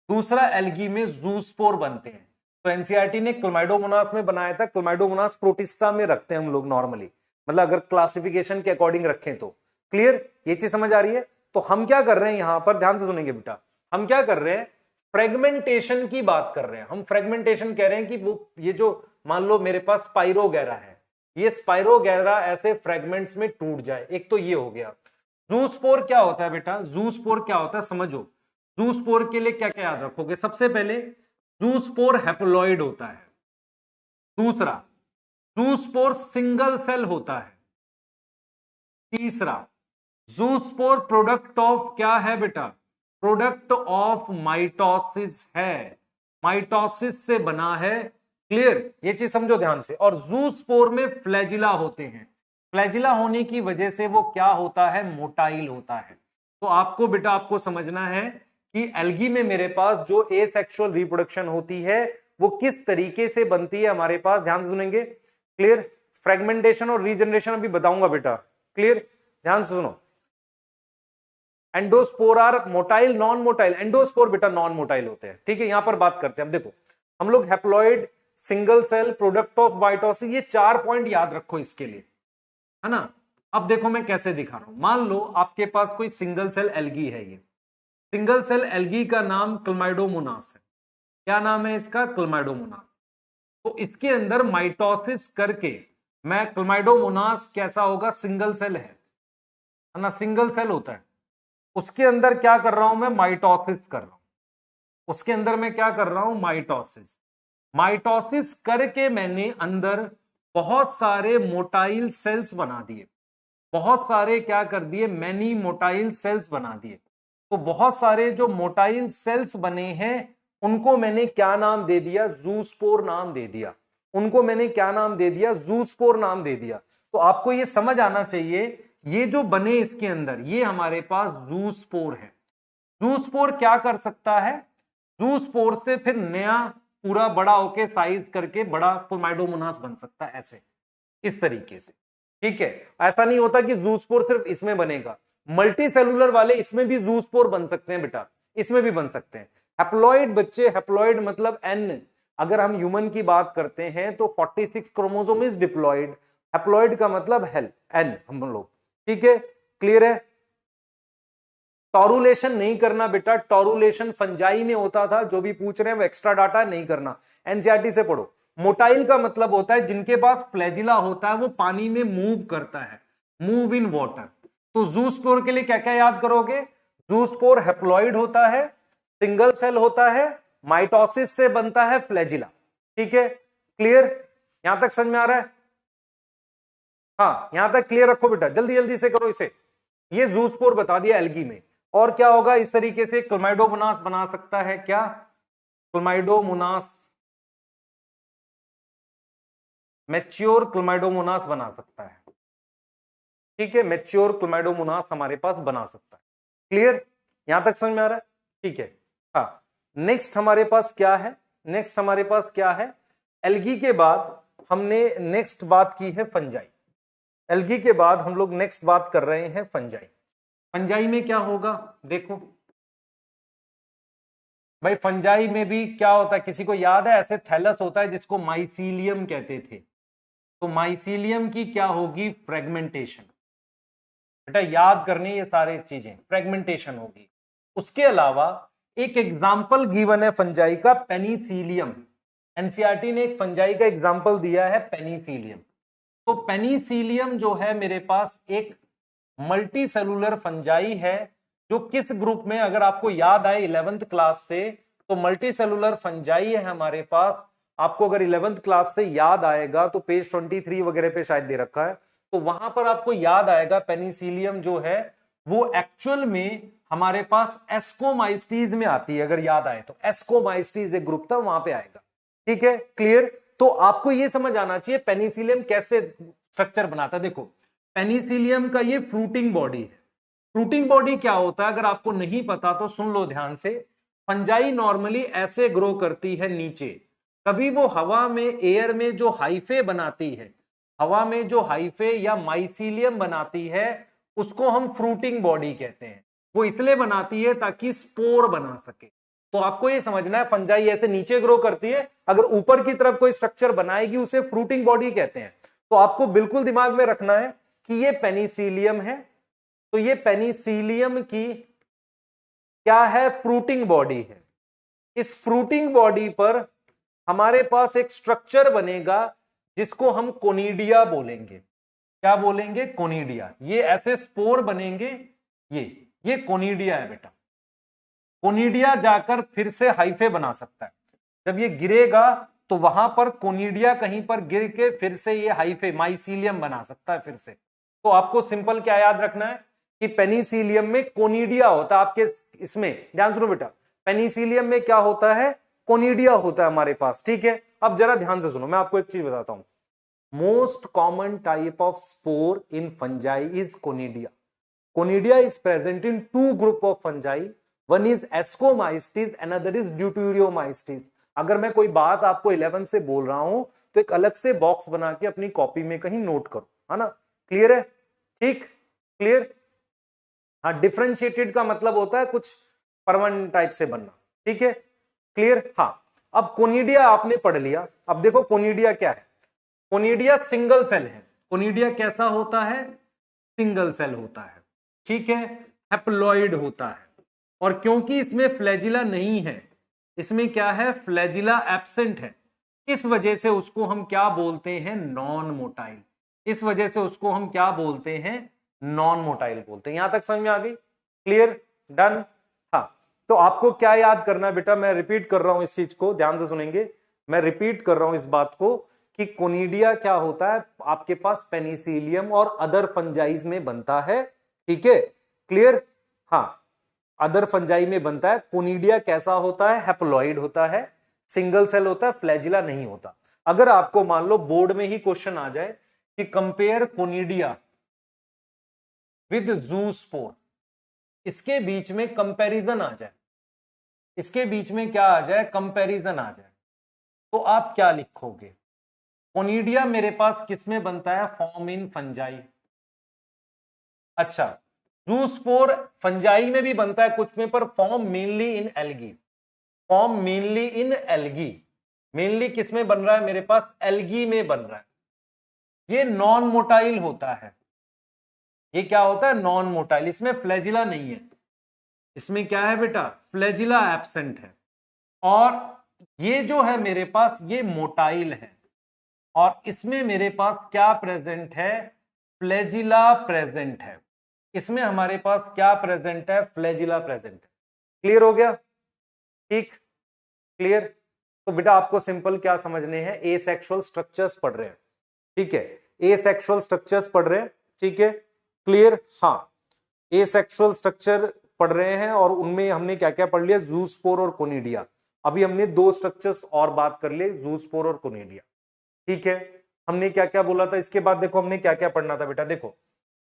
दूसरा, एल्गी में जूस्पोर बनते हैं। तो एनसीईआरटी ने क्लोमाइडोमोनास में बनाया था, क्लोमाइडोमोनास प्रोटिस्टा में रखते हैं हम लोग नॉर्मली, मतलब अगर क्लासिफिकेशन के अकॉर्डिंग रखें तो। क्लियर, ये चीज समझ आ रही है। तो हम क्या कर रहे हैं यहां पर, ध्यान से सुनेंगे बेटा, हम क्या कर रहे हैं, फ्रेगमेंटेशन की बात कर रहे हैं। हम फ्रेगमेंटेशन कह रहे हैं कि वो ये जो मान लो मेरे पास स्पाइरोगैरा है, ये स्पाइरोगैरा ऐसे फ्रेगमेंट्स में टूट जाए, एक तो ये हो गया। जूस्पोर क्या होता है बेटा, जूस्पोर क्या होता है समझो। जूस्पोर के लिए क्या क्या याद रखोगे, सबसे पहले ज़ूस्पोर हैप्लॉइड होता है। दूसरा, ज़ूस्पोर सिंगल सेल होता है। तीसरा, ज़ूस्पोर प्रोडक्ट ऑफ क्या है बेटा? प्रोडक्ट ऑफ माइटोसिस है, माइटोसिस से बना है। क्लियर, ये चीज समझो ध्यान से। और ज़ूस्पोर में फ्लैजिला होते हैं, फ्लैजिला होने की वजह से वो क्या होता है? मोटाइल होता है। तो आपको बेटा आपको समझना है कि एल्गी में मेरे पास जो एसेक्सुअल रिप्रोडक्शन होती है वो किस तरीके से बनती है हमारे पास, ध्यान से सुनेंगे। क्लियर, फ्रेगमेंटेशन और रीजनरेशन अभी बताऊंगा बेटा। क्लियर, ध्यान से सुनो। Endospore are motile, non motile? Endospore बेटा नॉन मोटाइल होते हैं। ठीक है, यहां पर बात करते हैं। अब देखो, हम लोग haploid, single cell, product of mitosis, ये 4 पॉइंट याद रखो इसके लिए, है ना। अब देखो मैं कैसे दिखा रहा हूं। मान लो आपके पास कोई सिंगल सेल एल्गी है। ये सिंगल सेल एल्गी का नाम क्लमाइडोमोनास है। क्या नाम है इसका? क्लमाइडोमोनास। तो इसके अंदर माइटोसिस करके मैं, क्लमाइडोमोनास कैसा होगा? सिंगल सेल है ना, सिंगल सेल होता है। उसके अंदर क्या कर रहा हूं मैं? माइटोसिस कर रहा हूं। उसके अंदर मैं क्या कर रहा हूं? माइटोसिस। माइटोसिस करके मैंने अंदर बहुत सारे मोटाइल सेल्स बना दिए, बहुत सारे क्या कर दिए? मैनी मोटाइल सेल्स बना दिए। तो बहुत सारे जो मोटाइल सेल्स बने हैं उनको मैंने क्या नाम दे दिया? ज़ूस्पोर नाम दे दिया। उनको मैंने क्या नाम दे दिया? ज़ूस्पोर नाम दे दिया। तो आपको ये समझ आना चाहिए, ये जो बने इसके अंदर, ये हमारे पास ज़ूस्पोर है। ज़ूस्पोर क्या कर सकता है? ज़ूस्पोर से फिर नया पूरा बड़ा होके साइज करके बड़ा क्लमाइडोमोनास बन सकता है, ऐसे इस तरीके से। ठीक है, ऐसा नहीं होता कि ज़ूस्पोर सिर्फ इसमें बनेगा, मल्टी सेलुलर वाले इसमें भी ज़ूस्पोर बन सकते हैं बेटा, इसमें भी बन सकते हैं। हैप्लॉइड बच्चे, हैप्लॉइड मतलब एन। अगर हम ह्यूमन की बात करते हैं तो 46 क्रोमोसोम इज डिप्लॉइड, हैप्लॉइड का मतलब हेल, एन हम लोग। ठीक है, क्लियर है। टॉरुलेशन नहीं करना बेटा, टॉरुलेशन फंजाई में होता था। जो भी पूछ रहे हैं वो एक्स्ट्रा डाटा नहीं करना, एनसीईआरटी से पढ़ो। मोटाइल का मतलब होता है जिनके पास फ्लैजिला होता है, वो पानी में मूव करता है, मूव इन वाटर। तो ज़ूस्पोर के लिए क्या क्या याद करोगे? ज़ूस्पोर हैप्लॉइड होता है, सिंगल सेल होता है, माइटोसिस से बनता है फ्लैजिला। ठीक है, क्लियर, यहां तक समझ में आ रहा है? हाँ, यहां तक क्लियर रखो बेटा, जल्दी जल्दी से करो इसे। ये ज़ूस्पोर बता दिया एल्गी में। और क्या होगा? इस तरीके से क्लमाइडोमोनास बना सकता है। क्या? क्लमाइडोमोनास, मैच्योर क्लमाइडोमोनास बना सकता है। ठीक है, मैच्योर क्लमाइडोमोनास हमारे पास बना सकता है। क्लियर, यहां तक समझ में आ रहा है? ठीक है। हाँ, नेक्स्ट हमारे पास क्या है? नेक्स्ट हमारे पास क्या है? एल्गी के बाद हमने नेक्स्ट बात की है फंजाई। एल्गी के बाद हम लोग नेक्स्ट बात कर रहे हैं फंजाई। फंजाई में क्या होगा? देखो भाई, फंजाई में भी क्या होता है? किसी को याद है? ऐसे थैलस होता है जिसको माइसीलियम कहते थे। तो माइसीलियम की क्या होगी? फ्रेगमेंटेशन। बेटा याद करनी ये सारी चीजें, फ्रेगमेंटेशन होगी। उसके अलावा एक एग्जाम्पल गिवन है फंजाई का, पेनिसिलियम। एनसीईआरटी ने एक फंजाई का एग्जाम्पल दिया है, पेनिसिलियम। तो पेनिसिलियम जो है मेरे पास एक मल्टी सेलुलर फंजाई है, जो किस ग्रुप में, अगर आपको याद आए 11th क्लास से, तो मल्टी सेलुलर फंजाई है हमारे पास। आपको अगर 11th क्लास से याद आएगा तो पेज 23 वगैरह पे शायद दे रखा है, तो वहां पर आपको याद आएगा पेनिसिलियम जो है वो एक्चुअल में हमारे पास एस्कोमाइस्टीज में आती है। अगर याद आए तो एस्कोमाइस्टीज एक ग्रुप था, वहां पे आएगा। ठीक है, क्लियर। तो आपको यह समझ आना चाहिए पेनिसिलियम कैसे स्ट्रक्चर बनाता है। देखो, पेनिसिलियम का ये फ्रूटिंग बॉडी है। फ्रूटिंग बॉडी क्या होता है? अगर आपको नहीं पता तो सुन लो ध्यान से। फंजाई नॉर्मली ऐसे ग्रो करती है नीचे। कभी वो हवा में, एयर में जो हाइफे बनाती है, हवा में जो हाइफे या माइसीलियम बनाती है, उसको हम फ्रूटिंग बॉडी कहते हैं। वो इसलिए बनाती है ताकि स्पोर बना सके। तो आपको ये समझना है, फंजाई ऐसे नीचे ग्रो करती है, अगर ऊपर की तरफ कोई स्ट्रक्चर बनाएगी उसे फ्रूटिंग बॉडी कहते हैं। तो आपको बिल्कुल दिमाग में रखना है कि ये पेनिसिलियम है, तो ये पेनिसिलियम की क्या है? फ्रूटिंग बॉडी है। इस फ्रूटिंग बॉडी पर हमारे पास एक स्ट्रक्चर बनेगा जिसको हम कोनिडिया बोलेंगे। क्या बोलेंगे? कोनिडिया। ये ऐसे स्पोर बनेंगे, ये कोनिडिया है बेटा। कोनिडिया जाकर फिर से हाइफे बना सकता है। जब ये गिरेगा तो वहां पर कोनिडिया कहीं पर गिर के फिर से ये हाइफे माइसीलियम बना सकता है फिर से। तो आपको सिंपल क्या याद रखना है कि पेनिसिलियम में कोनिडिया होता है आपके, इसमें ध्यान सुनो बेटा, पेनिसिलियम में क्या होता है, कोनिडिया होता है हमारे पास, ठीक है। अब जरा ध्यान से सुनो, मैं आपको एक चीज बताता हूं। Most common type of spore in fungi is conidia. Conidia is present in two group of fungi. One is Ascomystis, another is Deuteriomystis. अगर मैं कोई बात आपको 11 से बोल रहा हूं तो एक अलग से बॉक्स बना के अपनी कॉपी में कहीं नोट करो, है ना। क्लियर है, ठीक, क्लियर। हाँ, डिफरेंशिएटेड का मतलब होता है कुछ परमानेंट टाइप से बनना, ठीक है, क्लियर। हाँ, अब कोनिडिया आपने पढ़ लिया। अब देखो कोनिडिया क्या है। कोनिडिया सिंगल सेल है। कोनिडिया कैसा होता है, सिंगल सेल होता है, ठीक है, हैप्लॉइड होता है। और क्योंकि इसमें फ्लैजिला नहीं है, इसमें क्या है, फ्लैजिला एब्सेंट है, इस वजह से उसको हम क्या बोलते हैं, नॉन मोटाइल। इस वजह से उसको हम क्या बोलते हैं, नॉन मोटाइल बोलते हैं। यहां तक समझ में आ गई, क्लियर, डन। हाँ, तो आपको क्या याद करना है बेटा, मैं रिपीट कर रहा हूं इस चीज को, ध्यान से सुनेंगे, मैं रिपीट कर रहा हूं इस बात को कि कोनिडिया क्या होता है आपके पास पेनिसिलियम और अदर फंजाइज में बनता है, ठीक है, क्लियर। हाँ, अदर फंजाई में बनता है। कोनिडिया कैसा होता है, हैप्लॉइड होता है, सिंगल सेल होता है, फ्लैजिला नहीं होता। अगर आपको मान लो बोर्ड में ही क्वेश्चन आ जाए कि कंपेयर कोनिडिया विद ज़ूस्पोर, इसके बीच में कंपैरिजन आ जाए, इसके बीच में क्या आ जाए, कंपैरिजन आ जाए, तो आप क्या लिखोगे। कोनिडिया मेरे पास किसमें बनता है, फॉर्म इन फंजाई। अच्छा, ज़ूस्पोर फंजाई में भी बनता है कुछ में, पर फॉर्म मेनली इन एल्गी। फॉर्म मेनली इन एल्गी, मेनली किसमें बन रहा है, मेरे पास एल्गी में बन रहा है। ये नॉन मोटाइल होता है। ये क्या होता है, नॉन मोटाइल। इसमें फ्लैजिला नहीं है, इसमें क्या है बेटा, फ्लैजिला एब्सेंट है। और ये जो है मेरे पास, ये मोटाइल है, और इसमें मेरे पास क्या प्रेजेंट है, फ्लैजिला प्रेजेंट है। इसमें हमारे पास क्या प्रेजेंट है, फ्लैजिला प्रेजेंट है। क्लियर हो गया, ठीक, क्लियर। तो बेटा आपको सिंपल क्या समझने हैं, एसेक्सुअल स्ट्रक्चर्स पढ़ रहे हैं, ठीक है, एसेक्सुअल स्ट्रक्चर्स पढ़ रहे हैं, ठीक है, क्लियर। हाँ, एसेक्सुअल स्ट्रक्चर पढ़ रहे हैं और उनमें हमने क्या क्या पढ़ लिया, ज़ूस्पोर और कोनिडिया। अभी हमने दो स्ट्रक्चर्स और बात कर लिए, ज़ूस्पोर और कोनिडिया, ठीक है। हमने क्या क्या बोला था, इसके बाद देखो हमने क्या क्या पढ़ना था बेटा। देखो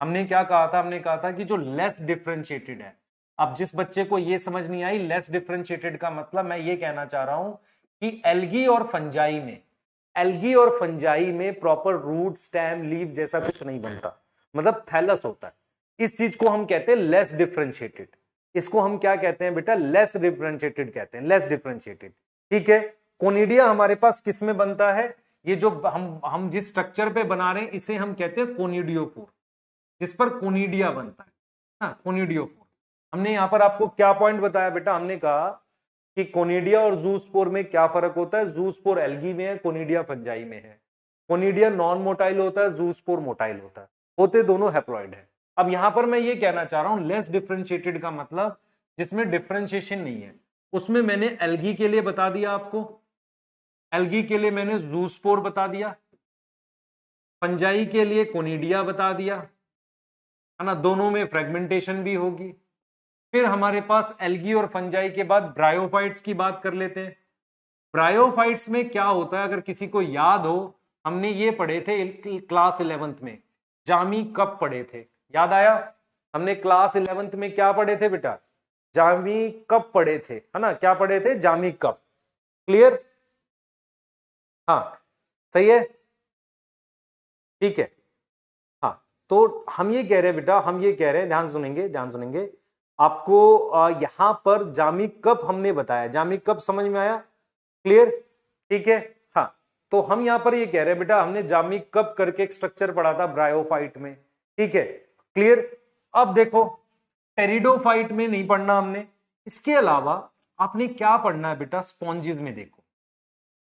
हमने क्या कहा था, हमने कहा था कि जो लेस डिफरेंशिएटेड है। अब जिस बच्चे को ये समझ नहीं आई लेस डिफरेंशिएटेड का मतलब, मैं ये कहना चाह रहा हूं कि एल्गी और फंजाई में, एल्गी और फंजाई में प्रॉपर रूट स्टेम लीफ जैसा कुछ नहीं बनता, मतलब थैलस होता है। इस चीज को हम कहते हैं लेस डिफरेंशिएटेड। इसको हम क्या कहते हैं बेटा, लेस डिफरेंशिएटेड कहते हैं, लेस डिफरेंशिएटेड, ठीक है। कोनिडिया हमारे पास किस में बनता है, ये जो हम जिस स्ट्रक्चर पे बना रहे हैं इसे हम कहते हैं कोनिडियोफोर, जिस पर कोनिडिया बनता है, हाँ, कोनिडियोफोर। हमने यहां पर आपको क्या पॉइंट बताया बेटा, हमने कहा कि कोनिडिया और ज़ूस्पोर में क्या फर्क होता है, ज़ूस्पोर एल्गी में है, कोनिडिया फंजाई में है। कोनिडिया नॉन मोटाइल होता है, ज़ूस्पोर मोटाइल होता है, होते दोनों हैप्लॉइड है। अब यहां पर मैं ये कहना चाह रहा हूं लेस डिफरेंशिएटेड का मतलब जिसमें डिफरेंशिएशन नहीं है, उसमें मैंने एल्गी के लिए बता दिया आपको, एल्गी के लिए मैंने ज़ूस्पोर बता दिया, फंजाई के लिए कोनिडिया बता दिया, है ना, दोनों में फ्रेगमेंटेशन भी होगी। फिर हमारे पास एल्गी और फंजाई के बाद ब्रायोफाइट्स की बात कर लेते हैं। ब्रायोफाइट्स में क्या होता है, अगर किसी को याद हो, हमने ये पढ़े थे क्लास 11th में, जामी कप पढ़े थे, याद आया। हमने क्लास 11th में क्या पढ़े थे बेटा, जामी कप पढ़े थे, है ना, क्या पढ़े थे, जामी कप, क्लियर। हाँ, सही है, ठीक है। हाँ, तो हम ये कह रहे हैं बेटा, हम ये कह रहे हैं, ध्यान सुनेंगे, ध्यान सुनेंगे, आपको यहां पर जामी कप हमने बताया, जामी कप समझ में आया, क्लियर, ठीक है। हाँ, तो हम यहां पर ये कह रहे हैं बेटा, हमने जामी कप करके एक स्ट्रक्चर पढ़ा था ब्रायोफाइट में, ठीक है, क्लियर। अब देखो टेरिडोफाइट में नहीं पढ़ना हमने, इसके अलावा आपने क्या पढ़ना है बेटा, स्पॉन्जिस में। देखो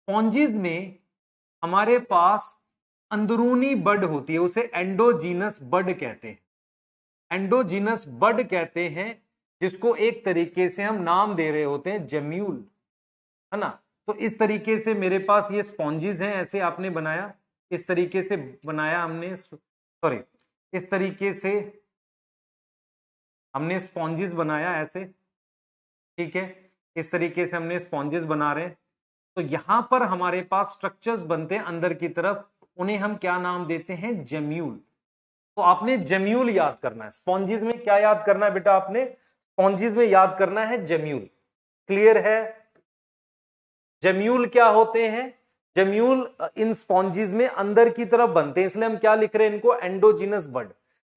स्पॉन्जिस में हमारे पास अंदरूनी बड होती है, उसे एंडोजीनस बड कहते हैं, एंडोजीनस बड कहते हैं, जिसको एक तरीके से हम नाम दे रहे होते हैं जेम्यूल, है ना। तो इस तरीके से मेरे पास ये स्पॉन्जिस हैं, ऐसे आपने बनाया, इस तरीके से बनाया हमने, सॉरी इस तरीके से हमने स्पॉन्जिस बनाया ऐसे, ठीक है, इस तरीके से हमने स्पॉन्जिस बना रहे हैं। तो यहां पर हमारे पास स्ट्रक्चर्स बनते हैं अंदर की तरफ, उन्हें हम क्या नाम देते हैं, जेम्यूल। तो आपने जेम्यूल याद करना है। स्पॉन्जिस में क्या याद करना है बेटा, आपने स्पॉन्जिस में याद करना है जेम्यूल। क्लियर है? जेम्यूल क्या होते हैं? जेम्यूल इन स्पॉन्जिस में अंदर की तरफ बनते हैं, इसलिए हम क्या लिख रहे हैं इनको, एंडोजिनस बड,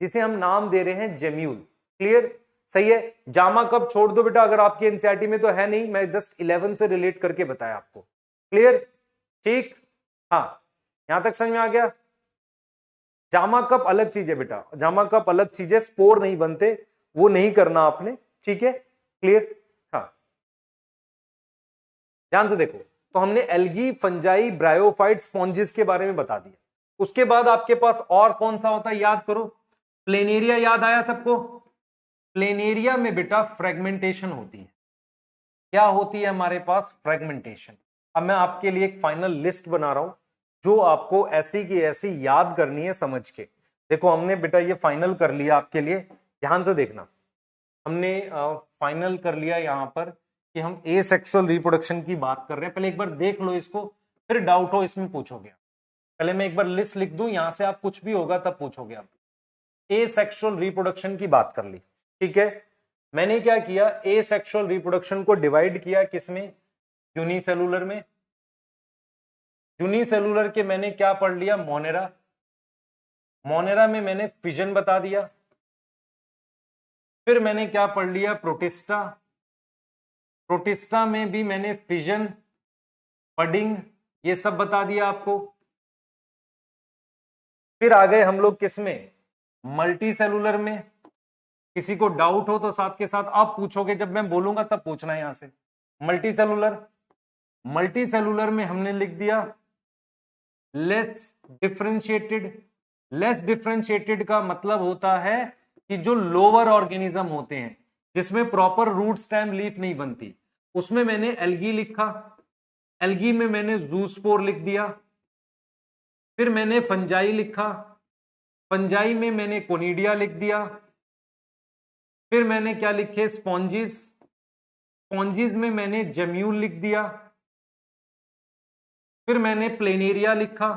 जिसे हम नाम दे रहे हैं जेम्यूल। क्लियर? सही है। जामा कब छोड़ दो बेटा, अगर आपके एनसीईआरटी में तो है नहीं, मैं जस्ट 11 से रिलेट करके बताया आपको। क्लियर? ठीक, हाँ, यहां तक समझ में आ गया। जामा कप अलग चीज है बेटा, जामा कप अलग चीज है, स्पोर नहीं बनते, वो नहीं करना आपने, ठीक है। क्लियर? हाँ, ध्यान से देखो, तो हमने एल्गी, फंजाई, ब्रायोफाइट, स्पॉन्जिस के बारे में बता दिया। उसके बाद आपके पास और कौन सा होता है, याद करो। प्लेनेरिया याद आया सबको? प्लेनेरिया में बेटा फ्रेगमेंटेशन होती है। क्या होती है हमारे पास, फ्रेगमेंटेशन। अब मैं आपके लिए एक फाइनल लिस्ट बना रहा हूं जो आपको ऐसी की ऐसी याद करनी है समझ के। देखो हमने बेटा ये फाइनल कर लिया आपके लिए, ध्यान से देखना, हमने फाइनल कर लिया यहां पर कि हम एसेक्सुअल रिप्रोडक्शन की बात कर रहे हैं। पहले एक बार देख लो इसको, फिर डाउट हो इसमें पूछोगे। पहले मैं एक बार लिस्ट लिख दूं, यहां से आप कुछ भी होगा तब पूछोगे आप। एसेक्सुअल रिप्रोडक्शन की बात कर ली, ठीक है। मैंने क्या किया, एसेक्सुअल रिप्रोडक्शन को डिवाइड किया किसमें, यूनिसेलुलर में। यूनिसेलुलर के मैंने क्या पढ़ लिया, मोनेरा। मोनेरा में मैंने फिजन बता दिया। फिर मैंने क्या पढ़ लिया, प्रोटिस्टा। प्रोटिस्टा में भी मैंने फिजन, बडिंग, ये सब बता दिया आपको। फिर आ गए हम लोग किसमें, मल्टी सेलुलर में। किसी को डाउट हो तो साथ के साथ आप पूछोगे, जब मैं बोलूंगा तब पूछना है यहां से। मल्टी सेलुलर, मल्टी सेलुलर में हमने लिख दिया लेस डिफरेंशिएटेड। लेस डिफरेंशिएटेड का मतलब होता है कि जो लोअर ऑर्गेनिज्म होते हैं जिसमें प्रॉपर रूट स्टेम लीफ नहीं बनती, उसमें मैंने एल्गी लिखा। एल्गी में मैंने जूस्पोर लिख दिया। फिर मैंने फंजाई लिखा। फंजाई में मैंने कोनिडिया लिख दिया। फिर मैंने क्या लिखे, स्पॉन्जिस। स्पॉन्जिस में मैंने जेम्यूल लिख दिया। फिर मैंने प्लेनेरिया लिखा।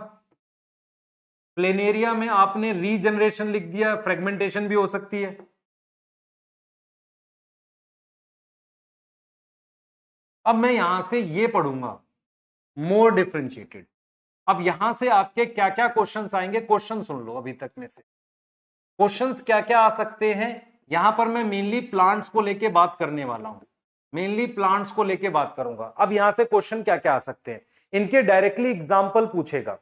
प्लेनेरिया में आपने रीजनरेशन लिख दिया, फ्रेगमेंटेशन भी हो सकती है। अब मैं यहां से ये पढ़ूंगा, मोर डिफरेंशिएटेड। अब यहां से आपके क्या क्या क्वेश्चंस आएंगे, क्वेश्चन सुन लो अभी तक में से। क्वेश्चंस क्या क्या आ सकते हैं, यहां पर मैं मेनली प्लांट्स को लेके बात करने वाला हूं, मेनली प्लांट्स को लेके बात करूंगा। अब यहां से क्वेश्चन क्या क्या आ सकते हैं, इनके डायरेक्टली एग्जाम्पल पूछेगा।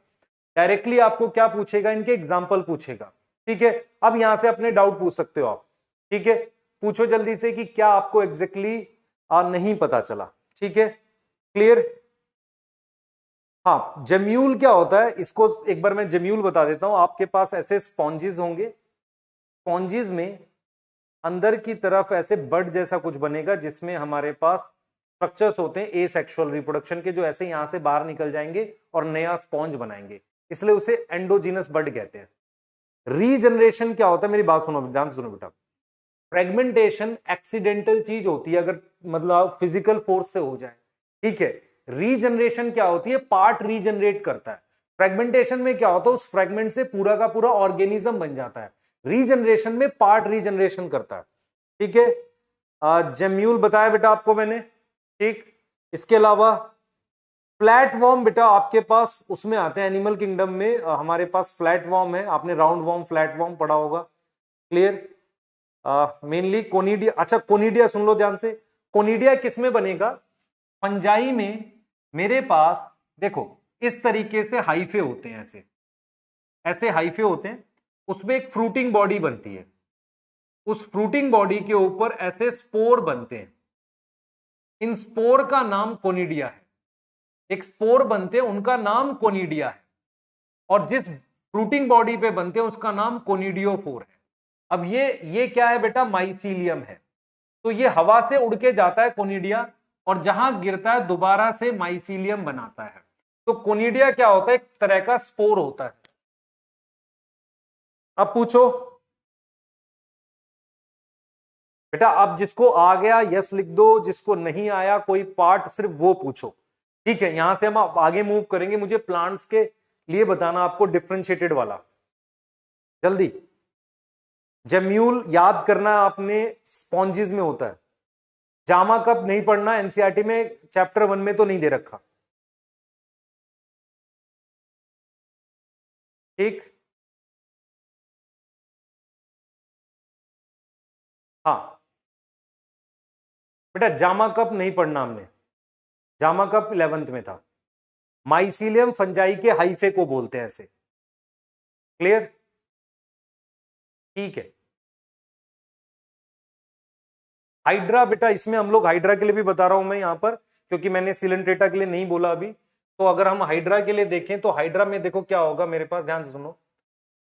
डायरेक्टली आपको क्या पूछेगा, इनके एग्जाम्पल पूछेगा, ठीक है। अब यहां से अपने डाउट पूछ सकते हो आप, ठीक है। पूछो जल्दी से कि क्या आपको एग्जैक्टली नहीं पता चला, ठीक है। क्लियर? हाँ, जेम्यूल क्या होता है, इसको एक बार मैं जेम्यूल बता देता हूं। आपके पास ऐसे स्पॉन्जिस होंगे, स्पॉन्जिस में अंदर की तरफ ऐसे बड जैसा कुछ बनेगा जिसमें हमारे पास स्ट्रक्चर्स होते हैं एसेक्सुअल रिप्रोडक्शन के, जो ऐसे यहां से बाहर निकल जाएंगे और नया स्पॉन्ज बनाएंगे, इसलिए उसे एंडोजिनस बड कहते हैं। रीजनरेशन क्या होता है, मेरी बात सुनो, ध्यान से सुनो बेटा। फ्रेगमेंटेशन एक्सीडेंटल चीज होती है, अगर मतलब फिजिकल फोर्स से हो जाए, ठीक है। रीजनरेशन क्या होती है, पार्ट रीजनरेट करता है। फ्रेगमेंटेशन में क्या होता है, उस फ्रेगमेंट से पूरा का पूरा ऑर्गेनिज्म बन जाता है। रीजनरेशन में पार्ट रीजनरेशन करता है, ठीक है। जेम्यूल बताया बेटा आपको मैंने, ठीक। इसके अलावा फ्लैट वॉर्म बेटा आपके पास उसमें आते हैं, एनिमल किंगडम में हमारे पास फ्लैट वॉर्म है, आपने राउंड वॉर्म, फ्लैट वॉर्म पढ़ा होगा। क्लियर? Mainly conidia. अच्छा, कोनिडिया सुन लो ध्यान से। कोनिडिया किसमें बनेगा, फंजाई में। मेरे पास देखो इस तरीके से हाइफे होते हैं, ऐसे ऐसे हाइफे होते हैं, उसमें एक फ्रूटिंग बॉडी बनती है। उस फ्रूटिंग बॉडी के ऊपर ऐसे स्पोर बनते हैं, इन स्पोर का नाम कोनिडिया है। एक स्पोर बनते हैं, उनका नाम कोनिडिया है, और जिस फ्रूटिंग बॉडी पे बनते हैं उसका नाम कोनिडियोफोर है। अब ये क्या है बेटा, माइसीलियम है। तो ये हवा से उड़ के जाता है कोनिडिया, और जहां गिरता है दोबारा से माइसीलियम बनाता है। तो कोनिडिया क्या होता है? एक तरह का स्पोर होता है। अब पूछो बेटा, अब जिसको आ गया यस लिख दो, जिसको नहीं आया कोई पार्ट सिर्फ वो पूछो। ठीक है, यहां से हम आगे मूव करेंगे। मुझे प्लांट्स के लिए बताना आपको डिफरेंशिएटेड वाला, जल्दी। जेम्यूल याद करना आपने, स्पॉन्जिस में होता है। जामा कप नहीं पढ़ना, एनसीईआरटी में चैप्टर 1 में तो नहीं दे रखा। ठीक, हाँ बेटा, जामा कप नहीं पढ़ना हमने, जामा कप 11th में था। माइसीलियम फंजाई के हाइफे को बोलते हैं ऐसे। क्लियर? ठीक है। हाइड्रा बेटा, इसमें हम लोग हाइड्रा के लिए भी बता रहा हूं मैं यहां पर, क्योंकि मैंने सिलेंट्रेटा के लिए नहीं बोला अभी। तो अगर हम हाइड्रा के लिए देखें तो हाइड्रा में देखो क्या होगा मेरे पास, ध्यान से सुनो।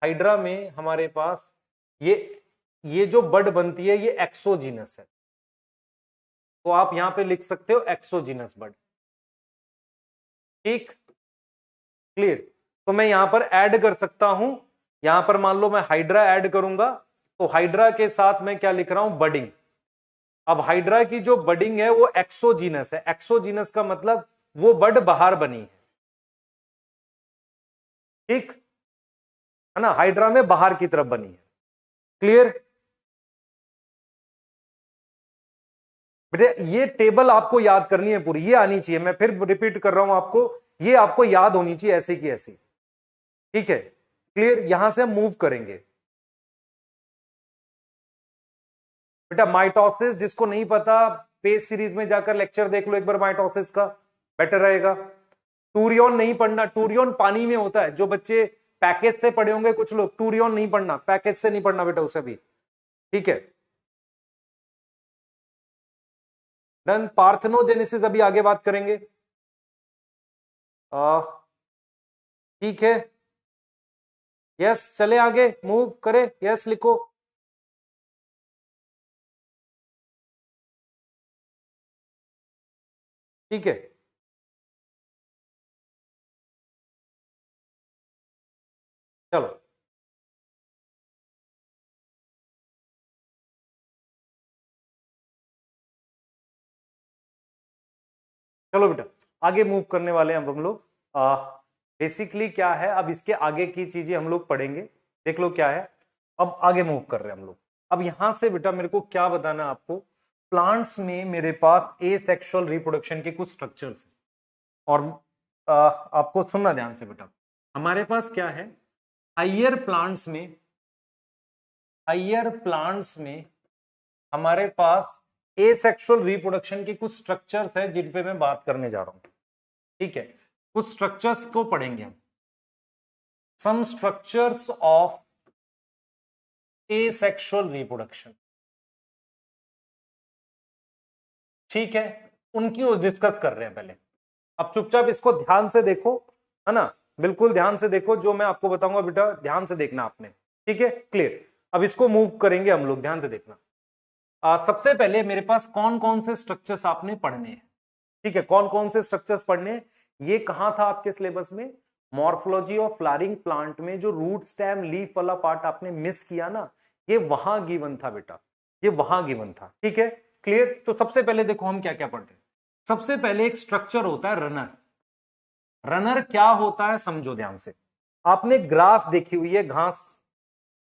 हाइड्रा में हमारे पास ये जो बड बनती है ये एक्सोजीनस है, तो आप यहां पे लिख सकते हो एक्सोजीनस बड। ठीक, क्लियर? तो मैं यहां पर ऐड कर सकता हूं, यहां पर मान लो मैं हाइड्रा ऐड करूंगा, तो हाइड्रा के साथ मैं क्या लिख रहा हूं? बडिंग। अब हाइड्रा की जो बडिंग है वो एक्सोजीनस है। एक्सोजीनस का मतलब वो बड बाहर बनी है। ठीक है ना, हाइड्रा में बाहर की तरफ बनी है। क्लियर? बेटे ये टेबल आपको याद करनी है पूरी, ये आनी चाहिए, मैं फिर रिपीट कर रहा हूं आपको, ये आपको याद होनी चाहिए ऐसे की ऐसी। ठीक है, क्लियर? यहां से हम मूव करेंगे। बेटा माइटोसिस जिसको नहीं पता, पेज सीरीज में जाकर लेक्चर देख लो एक बार माइटोसिस का, बेटर रहेगा। टूरियन नहीं पढ़ना, टूरियन पानी में होता है। जो बच्चे पैकेज से पढ़े होंगे कुछ लोग, टूरियन नहीं पढ़ना, पैकेज से नहीं पढ़ना बेटा उसे भी। ठीक है, डन। पार्थेनोजेनेसिस अभी आगे बात करेंगे। ठीक है, यस, चले आगे मूव करें, यस लिखो। ठीक है, चलो चलो बेटा, आगे मूव करने वाले हैं अब हम लोग। बेसिकली क्या है, अब इसके आगे की चीजें हम लोग पढ़ेंगे। देख लो क्या है, अब आगे मूव कर रहे हैं हम लोग। अब यहां से बेटा मेरे को क्या बताना है आपको, प्लांट्स में मेरे पास एसेक्सुअल रिप्रोडक्शन के कुछ स्ट्रक्चर्स हैं। और आपको सुनना ध्यान से बेटा, हमारे पास क्या है, हाइयर प्लांट्स में हमारे पास एसेक्सुअल रिप्रोडक्शन के कुछ स्ट्रक्चर्स है जिन पे मैं बात करने जा रहा हूं। ठीक है, कुछ स्ट्रक्चर्स को पढ़ेंगे हम। सम स्ट्रक्चर्स ऑफ एसेक्सुअल रिप्रोडक्शन। ठीक है, उनकी डिस्कस कर रहे हैं पहले। अब चुपचाप इसको ध्यान से देखो, है ना, बिल्कुल ध्यान से देखो, जो मैं आपको बताऊंगा बेटा ध्यान से देखना आपने। ठीक है, क्लियर? अब इसको मूव करेंगे हम लोग, ध्यान से देखना। सबसे पहले मेरे पास कौन कौन से स्ट्रक्चर्स आपने पढ़ने हैं। ठीक है, कौन कौन से स्ट्रक्चर्स पढ़ने हैं, ये कहां था आपके सिलेबस में? मॉर्फोलॉजी ऑफ फ्लावरिंग प्लांट में जो रूट स्टेम लीफ वाला पार्ट आपने मिस किया ना, ये वहां गिवन था बेटा, ये वहां गिवन था। ठीक है, क्लियर? तो सबसे पहले देखो हम क्या क्या पढ़ रहे हैं। सबसे पहले एक स्ट्रक्चर होता है रनर। रनर क्या होता है समझो ध्यान से। आपने ग्रास देखी हुई है, घास।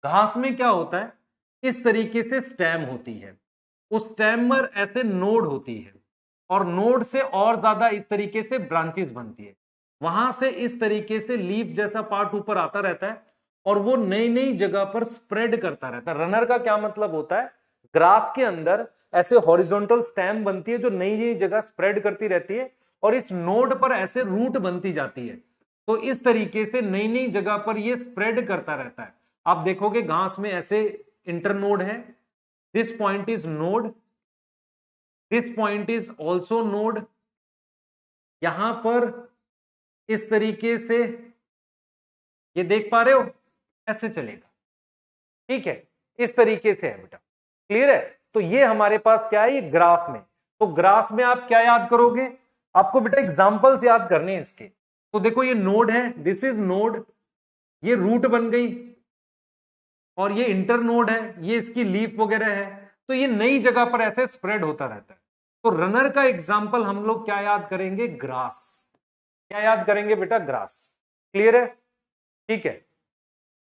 घास में क्या होता है, इस तरीके से स्टेम होती है, उस स्टेम पर ऐसे नोड होती है, और नोड से और ज्यादा इस तरीके से ब्रांचेस बनती है। वहां से इस तरीके से लीफ जैसा पार्ट ऊपर आता रहता है, और वो नई नई जगह पर स्प्रेड करता रहता है। रनर का क्या मतलब होता है, ग्रास के अंदर ऐसे हॉरिजॉन्टल स्टेम बनती है जो नई नई जगह स्प्रेड करती रहती है, और इस नोड पर ऐसे रूट बनती जाती है। तो इस तरीके से नई नई जगह पर ये स्प्रेड करता रहता है। आप देखोगे घास में ऐसे इंटरनोड है, this point is node, this point is also node. यहां पर इस तरीके से ये देख पा रहे हो, ऐसे चलेगा। ठीक है, इस तरीके से है बेटा, क्लियर है? तो ये हमारे पास क्या है, ये ग्राफ में। तो ग्रास में आप क्या याद करोगे, आपको बेटा एग्जांपल्स याद करने हैं इसके। तो देखो ये नोड है, दिस इज नोड, ये रूट बन गई, और ये इंटर नोड है, ये इसकी लीफ वगैरह है। तो ये नई जगह पर ऐसे स्प्रेड होता रहता है। तो रनर का एग्जाम्पल हम लोग क्या याद करेंगे, ग्रास। क्या याद करेंगे बेटा, ग्रास। क्लियर है, ठीक है,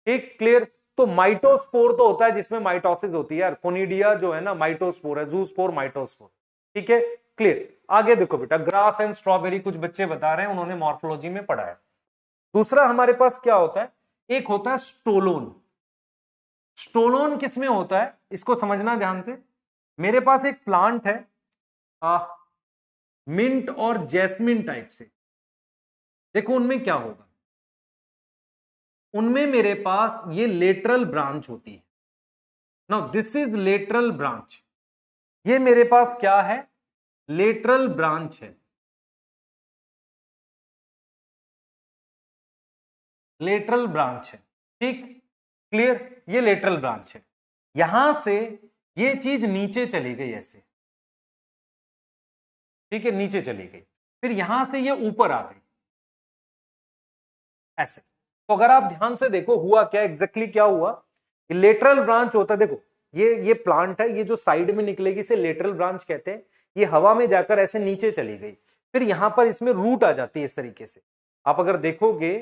ठीक, क्लियर। तो माइटोस्पोर तो होता है जिसमें माइटोसिस होती है यार, कोनिडिया जो है ना माइटोस्पोर है, जूस्पोर माइटोस्पोर, ठीक है, क्लियर। आगे देखो बेटा, ग्रास एंड स्ट्रॉबेरी कुछ बच्चे बता रहे हैं, उन्होंने मॉर्फोलॉजी में पढ़ा है। दूसरा हमारे पास क्या होता है, एक होता है स्टोलोन। स्टोलोन किसमें होता है, इसको समझना ध्यान से। मेरे पास एक प्लांट है मिंट और जैस्मिन टाइप से, देखो उनमें क्या होगा, उनमें मेरे पास ये लेटरल ब्रांच होती है। Now this is lateral branch, ये मेरे पास क्या है, लेटरल ब्रांच है, लेटरल ब्रांच है, ठीक, क्लियर। ये लेटरल ब्रांच है, यहां से ये चीज नीचे चली गई ऐसे, ठीक है, नीचे चली गई, फिर यहां से ये ऊपर आ गई ऐसे। तो अगर आप ध्यान से देखो हुआ क्या, एग्जैक्टली क्या हुआ, लेटरल ब्रांच होता है, देखो ये प्लांट है, ये जो साइड में निकलेगी इसे लेटरल ब्रांच कहते हैं। ये हवा में जाकर ऐसे नीचे चली गई, फिर यहां पर इसमें रूट आ जाती है इस तरीके से। आप अगर देखोगे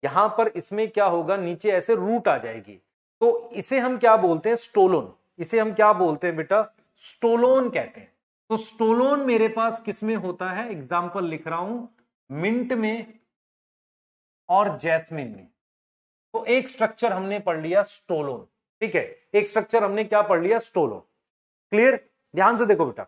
यहां पर इसमें क्या होगा, नीचे ऐसे रूट आ जाएगी, तो इसे हम क्या बोलते हैं, स्टोलोन। इसे हम क्या बोलते हैं बेटा, स्टोलोन कहते हैं। तो स्टोलोन मेरे पास किसमें होता है, एग्जाम्पल लिख रहा हूं, मिंट में और जैस्मिन में। तो एक स्ट्रक्चर हमने पढ़ लिया स्टोलोन, ठीक है, एक स्ट्रक्चर हमने क्या पढ़ लिया, स्टोलोन। क्लियर, ध्यान से देखो बेटा।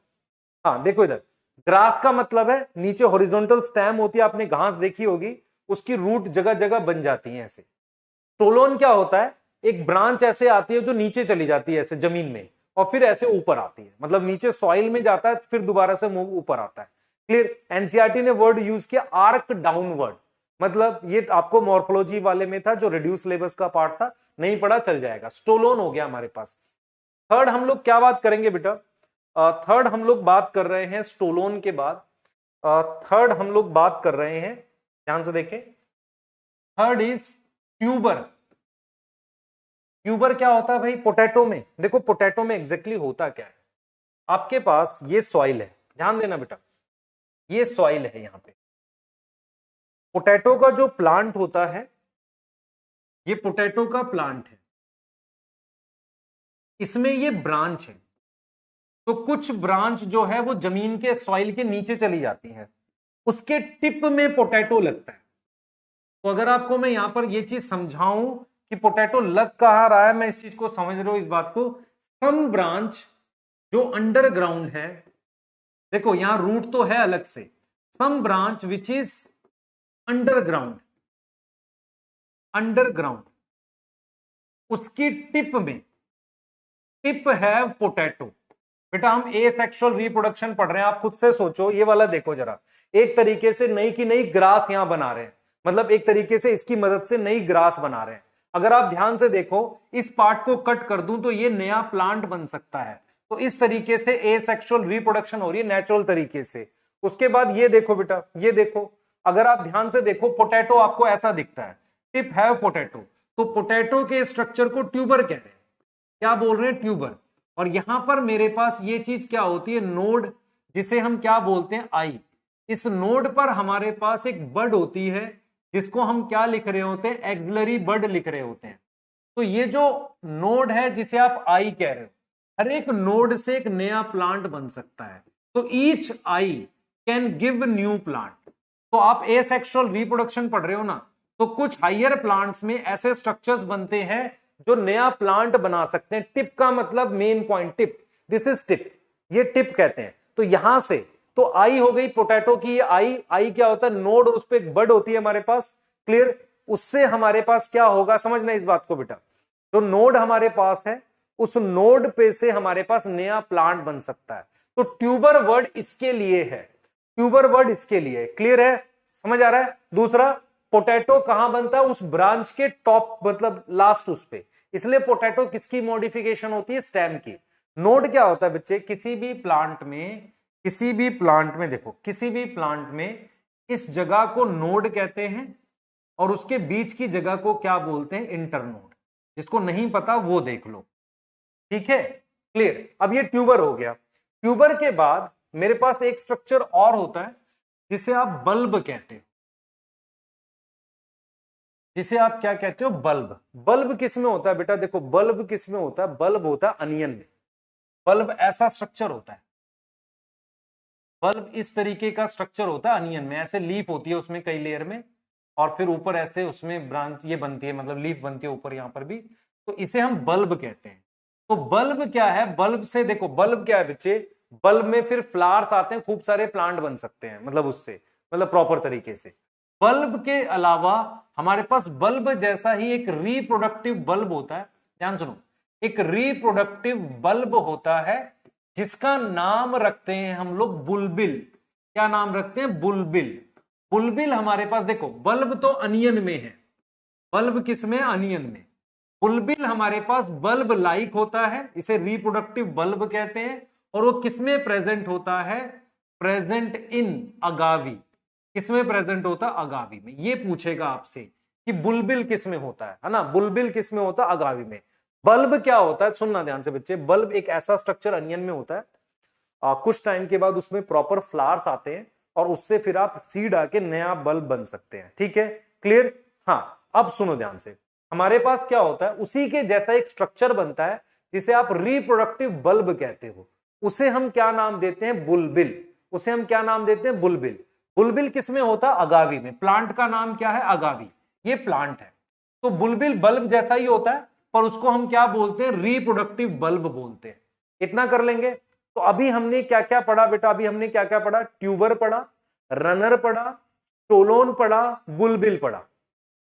हाँ देखो इधर, ग्रास का मतलब है नीचे हॉरिजॉन्टल स्टेम होती है, आपने घास देखी होगी, उसकी रूट जगह जगह बन जाती है ऐसे। स्टोलोन क्या होता है, एक ब्रांच ऐसे आती है जो नीचे चली जाती है ऐसे जमीन में, और फिर ऐसे ऊपर आती है, मतलब नीचे सॉइल में जाता है फिर दोबारा से मूव ऊपर आता है। क्लियर, एनसीईआरटी ने वर्ड यूज किया आर्क डाउनवर्ड, मतलब ये आपको मॉर्फोलॉजी वाले में था, जो रिड्यूस सिलेबस का पार्ट था, नहीं पढ़ा चल जाएगा। स्टोलोन हो गया हमारे पास। थर्ड हम लोग क्या बात करेंगे बेटा, थर्ड हम लोग बात कर रहे हैं स्टोलोन के बाद, थर्ड हम लोग बात कर रहे हैं, ध्यान से देखें, थर्ड इज ट्यूबर। ट्यूबर क्या होता है भाई, पोटैटो में, देखो पोटैटो में एग्जैक्टली होता क्या है, आपके पास ये सॉइल है, ध्यान देना बेटा, ये सॉइल है, यहां पे पोटैटो का जो प्लांट होता है, ये पोटैटो का प्लांट है, इसमें ये ब्रांच है, तो कुछ ब्रांच जो है वो जमीन के सॉइल के नीचे चली जाती है, उसके टिप में पोटैटो लगता है। तो अगर आपको मैं यहां पर ये चीज समझाऊं कि पोटैटो लग कहां रहा है, मैं इस चीज को समझ रहे हो इस बात को, सम ब्रांच जो अंडरग्राउंड है, देखो यहां रूट तो है अलग से, some branch which is underground, underground, उसकी टिप में, टिप है पोटैटो। बेटा हम एसेक्सुअल रिप्रोडक्शन पढ़ रहे हैं, आप खुद से सोचो, ये वाला देखो जरा, एक तरीके से नई की नई ग्रास यहां बना रहे हैं, मतलब एक तरीके से इसकी मदद से नई ग्रास बना रहे हैं। अगर आप ध्यान से देखो, इस पार्ट को कट कर दूं तो ये नया प्लांट बन सकता है। तो इस तरीके से एसेक्सुअल रिप्रोडक्शन हो रही है नेचुरल तरीके से। उसके बाद ये देखो बेटा, ये देखो, अगर आप ध्यान से देखो, पोटैटो आपको ऐसा दिखता है, टिप है पोटैटो, तो पोटैटो के स्ट्रक्चर को ट्यूबर कहते हैं। क्या बोल रहे हैं, ट्यूबर। और यहां पर मेरे पास ये चीज क्या होती है, नोड, जिसे हम क्या बोलते हैं, आई। इस नोड पर हमारे पास एक बड होती है, जिसको हम क्या लिख रहे होते हैं, एक्सिलरी बड लिख रहे होते हैं। तो ये जो नोड है जिसे आप आई कह रहे हो, हर एक नोड से एक नया प्लांट बन सकता है। तो each I can give new plant. तो आप एसेक्सुअल रिप्रोडक्शन पढ़ रहे हो ना, तो कुछ हायर प्लांट्स में ऐसे स्ट्रक्चर्स बनते हैं जो नया प्लांट बना सकते हैं। टिप का मतलब main point, tip, this is tip, ये टिप कहते हैं। तो यहां से तो आई हो गई पोटैटो की, ये आई क्या होता है, नोड, और उस पर एक बड होती है हमारे पास। क्लियर, उससे हमारे पास क्या होगा, समझना इस बात को बेटा, तो नोड हमारे पास है, उस नोड पे से हमारे पास नया प्लांट बन सकता है। तो ट्यूबर वर्ड इसके लिए है, ट्यूबर वर्ड इसके लिए। क्लियर है, समझ आ रहा है। दूसरा, पोटैटो कहां बनता है, उस ब्रांच के टॉप, मतलब लास्ट उस पे, इसलिए पोटैटो किसकी मॉडिफिकेशन होती है, स्टेम की। नोड क्या होता है बच्चे, किसी भी प्लांट में किसी भी प्लांट में देखो, किसी भी प्लांट में इस जगह को नोड कहते हैं और उसके बीच की जगह को क्या बोलते हैं, इंटरनोड। जिसको नहीं पता वो देख लो, ठीक है, क्लियर। अब ये ट्यूबर हो गया। ट्यूबर के बाद मेरे पास एक स्ट्रक्चर और होता है जिसे आप बल्ब कहते हो, जिसे आप क्या कहते हो, बल्ब। बल्ब किस में होता है बेटा, देखो बल्ब किस में होता है, बल्ब होता है अनियन में। बल्ब ऐसा स्ट्रक्चर होता है, बल्ब इस तरीके का स्ट्रक्चर होता है अनियन में, ऐसे लीफ होती है उसमें कई लेयर में, और फिर ऊपर ऐसे उसमें ब्रांच ये बनती है, मतलब लीफ बनती है ऊपर यहां पर भी, तो इसे हम बल्ब कहते हैं। तो बल्ब क्या है, बल्ब से देखो, बल्ब क्या है बच्चे, बल्ब में फिर फ्लावर्स आते हैं, खूब सारे प्लांट बन सकते हैं, मतलब उससे, मतलब प्रॉपर तरीके से। बल्ब के अलावा हमारे पास बल्ब जैसा ही एक रिप्रोडक्टिव बल्ब होता है, ध्यान सुनो, एक रिप्रोडक्टिव बल्ब होता है जिसका नाम रखते हैं हम लोग बुलबिल। क्या नाम रखते हैं, बुलबिल। बुलबिल हमारे पास देखो, बल्ब तो अनियन में है, बल्ब किस में, अनियन में। बुलबिल हमारे पास बल्ब लाइक होता है, इसे रिप्रोडक्टिव बल्ब कहते हैं, और वो किसमें प्रेजेंट होता है, प्रेजेंट इन अगावी। किसमें प्रेजेंट होता है, अगावी में। ये पूछेगा आपसे कि बुलबिल किसमें होता है ना, बुलबिल किसमें होता है, अगावी में। बल्ब क्या होता है, सुनना ध्यान से बच्चे, बल्ब एक ऐसा स्ट्रक्चर अनियन में होता है, कुछ टाइम के बाद उसमें प्रॉपर फ्लावर्स आते हैं और उससे फिर आप सीड आके नया बल्ब बन सकते हैं, ठीक है, क्लियर। हाँ, अब सुनो ध्यान से, हमारे पास क्या होता है, उसी के जैसा एक स्ट्रक्चर बनता है जिसे आप रिप्रोडक्टिव बल्ब कहते हो, उसे हम क्या नाम देते हैं, बुलबिल। उसे हम क्या नाम देते हैं, बुलबिल। बुलबिल किसमें होता है, अगावी में। प्लांट का नाम क्या है, अगावी, ये प्लांट है। तो बुलबिल बल्ब जैसा ही होता है, पर उसको हम क्या बोलते हैं, रिप्रोडक्टिव बल्ब बोलते हैं। इतना कर लेंगे। तो अभी हमने क्या क्या पढ़ा बेटा, अभी हमने क्या क्या पढ़ा, ट्यूबर पढ़ा, रनर पढ़ा, स्टोलोन पढ़ा, बुलबिल पढ़ा,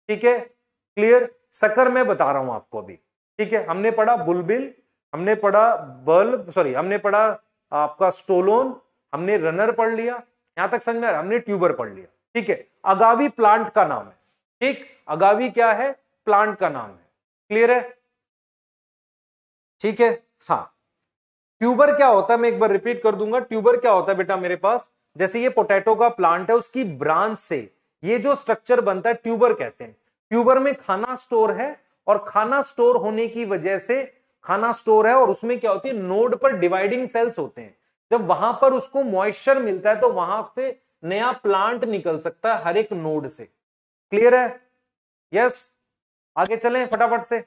ठीक है, क्लियर। सकर मैं बता रहा हूं आपको अभी, ठीक है। हमने पढ़ा बुलबिल, हमने पढ़ा बल्ब, सॉरी हमने पढ़ा आपका स्टोलोन, हमने रनर पढ़ लिया, यहां तक समझ में आ रहा, हमने ट्यूबर पढ़ लिया, ठीक है। अगावी प्लांट का नाम है, ठीक, अगावी क्या है, प्लांट का नाम है, क्लियर है, ठीक है। हाँ, ट्यूबर क्या होता है, मैं एक बार रिपीट कर दूंगा। ट्यूबर क्या होता है बेटा, मेरे पास जैसे ये पोटैटो का प्लांट है, उसकी ब्रांच से ये जो स्ट्रक्चर बनता है ट्यूबर कहते हैं। ट्यूबर में खाना स्टोर है, और खाना स्टोर होने की वजह से, खाना स्टोर है और उसमें क्या होती है, नोड पर डिवाइडिंग सेल्स होते हैं। जब वहां पर उसको मॉइस्चर मिलता है तो वहां से नया प्लांट निकल सकता है हर एक नोड से, क्लियर है, यस। आगे चलें फटाफट से।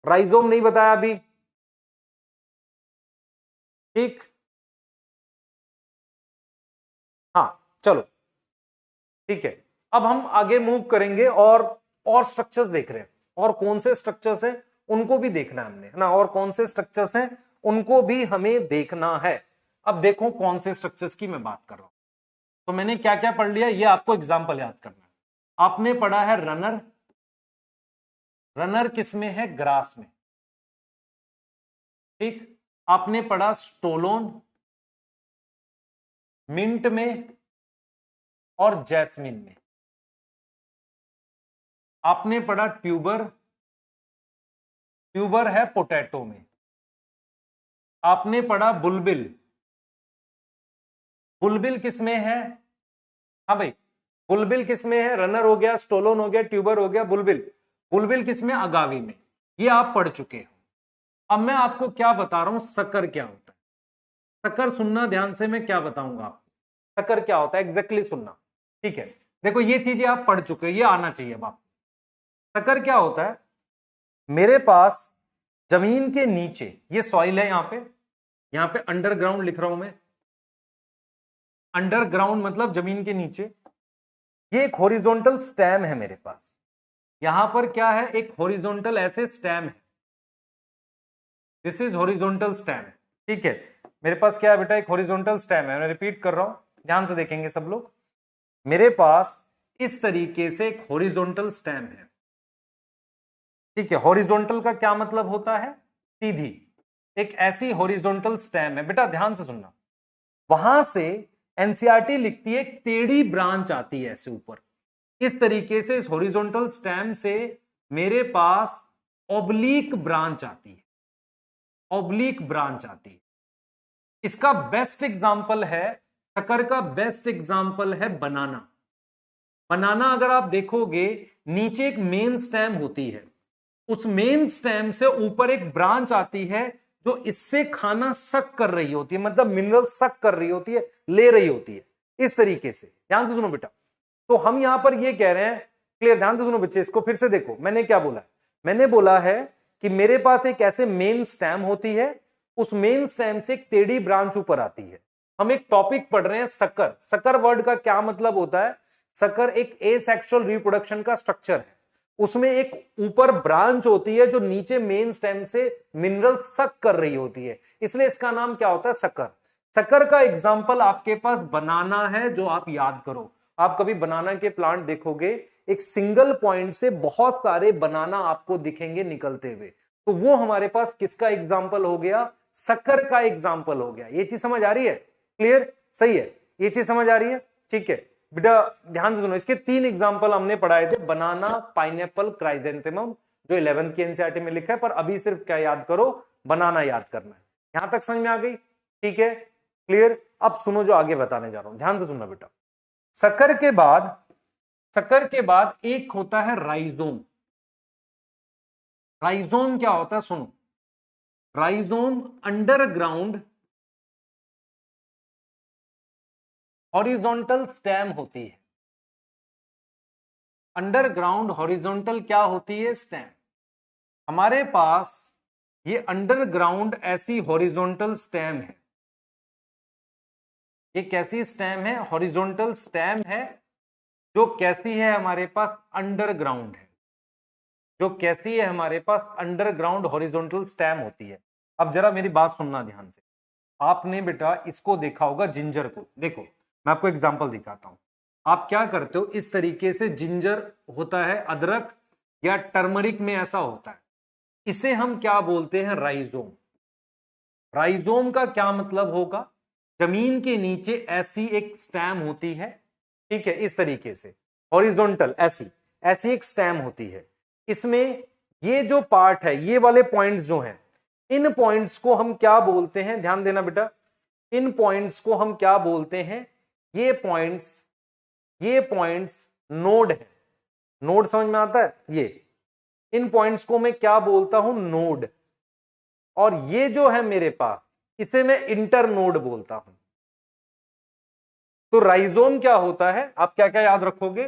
राइजोम नहीं बताया अभी, ठीक, हाँ चलो, ठीक है। अब हम आगे मूव करेंगे और स्ट्रक्चर्स देख रहे हैं, और कौन से स्ट्रक्चर्स हैं उनको भी देखना है हमने, है ना, और कौन से स्ट्रक्चर्स हैं उनको भी हमें देखना है। अब देखो कौन से स्ट्रक्चर्स की मैं बात कर रहा हूं। तो मैंने क्या क्या पढ़ लिया, ये आपको एग्जाम्पल याद करना है। आपने पढ़ा है रनर, रनर किस में है, ग्रास में, ठीक। आपने पढ़ा स्टोलोन, मिंट में और जैस्मिन में। आपने पढ़ा ट्यूबर, ट्यूबर है पोटैटो में। आपने पढ़ा बुलबिल, बुलबिल किस में है, हाँ भाई, बुलबिल किस में है, रनर हो गया, स्टोलोन हो गया, ट्यूबर हो गया, बुलबिल। बुलबिल किस में, अगावी में। ये आप पढ़ चुके हो। अब मैं आपको क्या बता रहा हूं, सकर क्या होता है। सकर सुनना ध्यान से, मैं क्या बताऊंगा आपको, सकर क्या होता है एग्जैक्टली सुनना, ठीक है। देखो ये चीजें आप पढ़ चुके हो, ये आना चाहिए अब आपको। सकर क्या होता है, मेरे पास जमीन के नीचे ये सॉइल है, यहां पे अंडरग्राउंड लिख रहा हूं मैं, अंडरग्राउंड मतलब जमीन के नीचे। ये एक हॉरिजॉन्टल स्टेम है मेरे पास, यहां पर क्या है, एक हॉरिजॉन्टल ऐसे स्टेम है, दिस इज हॉरिजॉन्टल स्टेम, ठीक है। मेरे पास क्या है बेटा, एक हॉरिजॉन्टल स्टेम है, मैं रिपीट कर रहा हूं, ध्यान से देखेंगे सब लोग। मेरे पास इस तरीके से एक हॉरिजॉन्टल स्टेम है, ठीक है। हॉरिजॉन्टल का क्या मतलब होता है, सीधी, एक ऐसी हॉरिजॉन्टल स्टेम है बेटा, ध्यान से सुनना। वहां से एनसीईआरटी लिखती है एक टेढ़ी ब्रांच आती है ऐसे ऊपर, इस तरीके से इस हॉरिजॉन्टल स्टेम से मेरे पास ऑब्लिक ब्रांच आती है, ऑब्लिक ब्रांच आती है, इसका बेस्ट एग्जाम्पल है, शक्कर का बेस्ट एग्जाम्पल है बनाना। बनाना अगर आप देखोगे, नीचे एक मेन स्टेम होती है, उस मेन स्टेम से ऊपर एक ब्रांच आती है जो इससे खाना सक कर रही होती है, मतलब मिनरल सक कर रही होती है, ले रही होती है इस तरीके से। ध्यान से सुनो बेटा, तो हम यहां पर ये कह रहे हैं, क्लियर, ध्यान से सुनो बच्चे, इसको फिर से देखो। मैंने क्या बोला, मैंने बोला है कि मेरे पास एक ऐसे मेन स्टेम होती है, उस मेन स्टेम से एक टेढ़ी ब्रांच ऊपर आती है। हम एक टॉपिक पढ़ रहे हैं सकर। सकर वर्ड का क्या मतलब होता है? सकर एक एसेक्सुअल रिप्रोडक्शन का स्ट्रक्चर है, उसमें एक ऊपर ब्रांच होती है जो नीचे मेन स्टेम से मिनरल सक कर रही होती है, इसलिए इसका नाम क्या होता है? सकर। सकर का एग्जाम्पल आपके पास बनाना है, जो आप याद करो। आप कभी बनाना के प्लांट देखोगे, एक सिंगल पॉइंट से बहुत सारे बनाना आपको दिखेंगे निकलते हुए, तो वो हमारे पास किसका एग्जाम्पल हो गया? सकर का एग्जाम्पल हो गया। ये चीज समझ आ रही है? क्लियर, सही है, ये चीज समझ आ रही है, ठीक है बेटा। ध्यान से सुनो, इसके 3 एग्जाम्पल हमने पढ़ाए थे, बनाना, पाइनएप्पल, क्राइजेंथेमम, जो 11th की एनसीईआरटी में लिखा है, पर अभी सिर्फ क्या याद करो? बनाना याद करना है। यहां तक समझ में आ गई? ठीक है, क्लियर। अब सुनो जो आगे बताने जा रहा हूं, ध्यान से सुनना बेटा। सकर के बाद एक होता है राइजोम। राइजोम क्या होता है? सुनो, राइजोम अंडरग्राउंड हॉरिजॉन्टल स्टेम होती है। अंडरग्राउंड हॉरिजॉन्टल क्या होती है? स्टेम। हमारे पास ये अंडरग्राउंड ऐसी हॉरिजॉन्टल स्टेम है। ये कैसी स्टेम है? हॉरिजॉन्टल स्टेम है, जो कैसी है? हमारे पास अंडरग्राउंड है। जो कैसी है? हमारे पास अंडरग्राउंड हॉरिजॉन्टल स्टेम होती है। अब जरा मेरी बात सुनना ध्यान से। आपने बेटा इसको देखा होगा, जिंजर को। देखो मैं आपको एग्जांपल दिखाता हूं। आप क्या करते हो, इस तरीके से जिंजर होता है, अदरक या टर्मरिक में ऐसा होता है, इसे हम क्या बोलते हैं? राइजोम। राइजोम का क्या मतलब होगा? जमीन के नीचे ऐसी एक स्टेम होती है, ठीक है, इस तरीके से हॉरिजॉन्टल, ऐसी ऐसी एक स्टेम होती है। इसमें ये जो पार्ट है, ये वाले पॉइंट्स जो हैं, इन पॉइंट्स को हम क्या बोलते हैं? ध्यान देना बेटा, इन पॉइंट्स को हम क्या बोलते हैं? ये पॉइंट्स नोड है। नोड समझ में आता है? ये इन पॉइंट्स को मैं क्या बोलता हूं? नोड। और ये जो है मेरे पास, इसे मैं इंटर नोड बोलता हूं। तो राइजोम क्या होता है? आप क्या क्या याद रखोगे?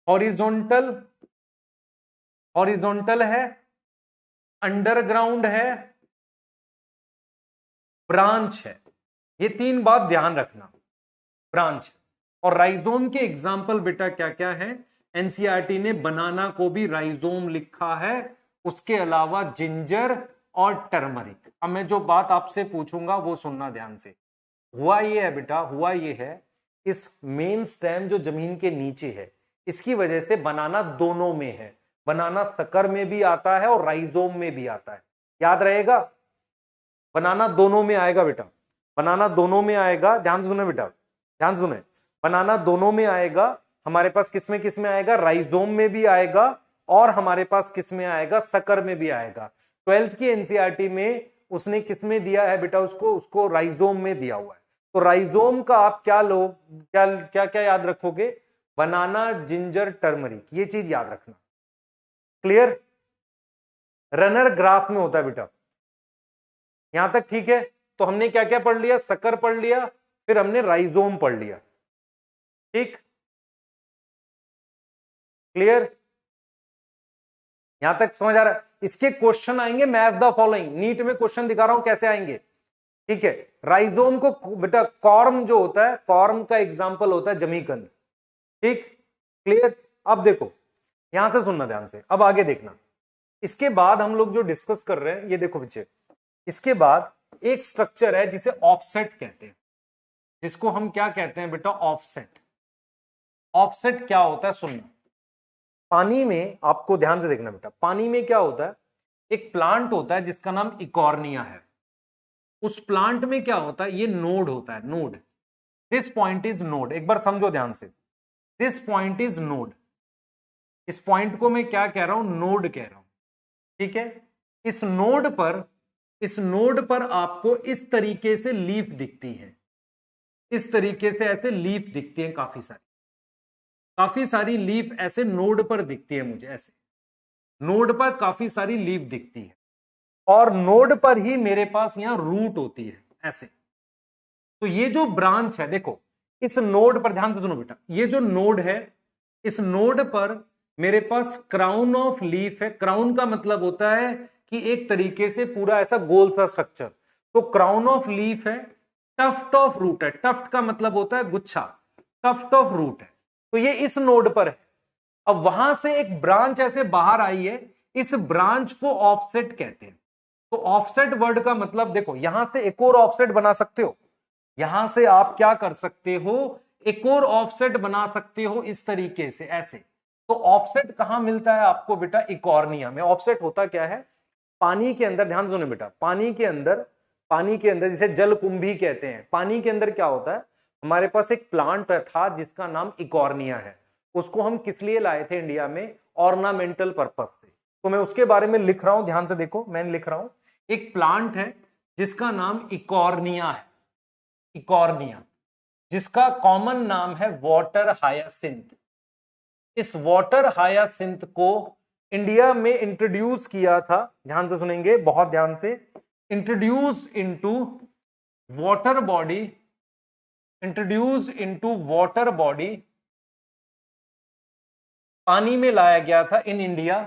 हॉरिजॉन्टल, हॉरिजॉन्टल है, अंडरग्राउंड है, ब्रांच है। ये 3 बात ध्यान रखना, ब्रांच। और राइजोम के एग्जाम्पल बेटा क्या क्या है? एनसीईआरटी ने बनाना को भी राइजोम लिखा है, उसके अलावा जिंजर और टर्मरिक। अब मैं जो बात आपसे पूछूंगा वो सुनना ध्यान से। हुआ ये है बेटा, हुआ ये है, इस मेन स्टेम जो जमीन के नीचे है, इसकी वजह से बनाना दोनों में है। बनाना सकर में भी आता है और राइजोम में भी आता है, याद रहेगा? बनाना दोनों में आएगा बेटा, बनाना दोनों में आएगा। ध्यान से सुने बेटा, ध्यान सुने, बनाना दोनों में आएगा। हमारे पास किस में आएगा? राइजोम में भी आएगा, और हमारे पास किस में आएगा? सकर में भी आएगा। 12th की एनसीईआरटी में उसने किस में दिया है बेटा? उसको राइजोम में दिया हुआ है। तो राइजोम का आप क्या क्या क्या याद रखोगे? बनाना, जिंजर, टर्मरिक, ये चीज याद रखना। क्लियर? रनर ग्रास में होता है बेटा, यहां तक ठीक है? तो हमने क्या क्या पढ़ लिया? सकर पढ़ लिया, फिर हमने राइजोम पढ़ लिया, ठीक? क्लियर? यहां तक समझ आ रहा है? इसके क्वेश्चन आएंगे, मैच द फॉलोइंग। नीट में क्वेश्चन दिखा रहा हूं कैसे आएंगे, ठीक है? राइजोम को बेटा कॉर्म जो होता है, कॉर्म का एग्जाम्पल होता है जमीकंद, ठीक? क्लियर? अब देखो, यहां से सुनना ध्यान से, अब आगे देखना। इसके बाद हम लोग जो डिस्कस कर रहे हैं, ये देखो बच्चे, इसके बाद एक स्ट्रक्चर है जिसे ऑफसेट कहते हैं, जिसको हम क्या कहते हैं बेटा? ऑफसेट। ऑफसेट क्या होता है? सुनना। पानी में, आपको ध्यान से देखना बेटा, पानी में क्या होता है? एक प्लांट होता है जिसका नाम इकॉर्निया है। उस प्लांट में क्या होता है? ये नोड होता है, node. This point is node. एक बार समझो ध्यान से, दिस पॉइंट इज नोड। इस पॉइंट को मैं क्या कह रहा हूं? नोड कह रहा हूं, ठीक है? इस नोड पर इस नोड पर आपको इस तरीके से लीफ दिखती है, इस तरीके से ऐसे लीफ दिखती है, काफी सारी लीफ ऐसे नोड पर दिखती है मुझे, ऐसे नोड पर काफी सारी लीफ दिखती है, और नोड पर ही मेरे पास यहां रूट होती है ऐसे। तो ये जो ब्रांच है, देखो इस नोड पर ध्यान से सुनो बेटा, ये जो नोड है, इस नोड पर मेरे पास क्राउन ऑफ लीफ है। क्राउन का मतलब होता है कि एक तरीके से पूरा ऐसा गोल सा स्ट्रक्चर, तो क्राउन ऑफ लीफ है, टफ्ट ऑफ रूट है, टफ्ट का मतलब होता है गुच्छा, टफ्ट ऑफ रूट है, तो ये इस नोड पर है। अब वहां से एक ब्रांच ऐसे बाहर आई है, इस ब्रांच को ऑफसेट कहते हैं। तो ऑफसेट वर्ड का मतलब देखो, यहां से एक और ऑफसेट बना सकते हो, यहां से आप क्या कर सकते हो, एक और ऑफसेट बना सकते हो इस तरीके से ऐसे। तो ऑफसेट कहां मिलता है आपको बेटा, इकॉर्निया में। ऑफसेट होता क्या है, पानी के अंदर, ध्यान सुनो बेटा, पानी के अंदर जिसे जलकुंभी कहते हैं, पानी के अंदर क्या होता है, हमारे पास एक प्लांट था जिसका नाम इकॉर्निया है। उसको हम किस लिए लाए थे इंडिया में, ऑर्नामेंटल पर्पस से। तो मैं उसके बारे में लिख रहा हूं, ध्यान से देखो, मैं लिख रहा हूं, एक प्लांट है जिसका नाम इकॉर्निया है, इकॉर्निया, जिसका कॉमन नाम है वाटर हायासिंथ। इस वाटर हायासिंथ को इंडिया में इंट्रोड्यूस किया था, ध्यान से सुनेंगे, बहुत ध्यान से, introduce into water body, introduce into water body, पानी में लाया गया था इन इंडिया,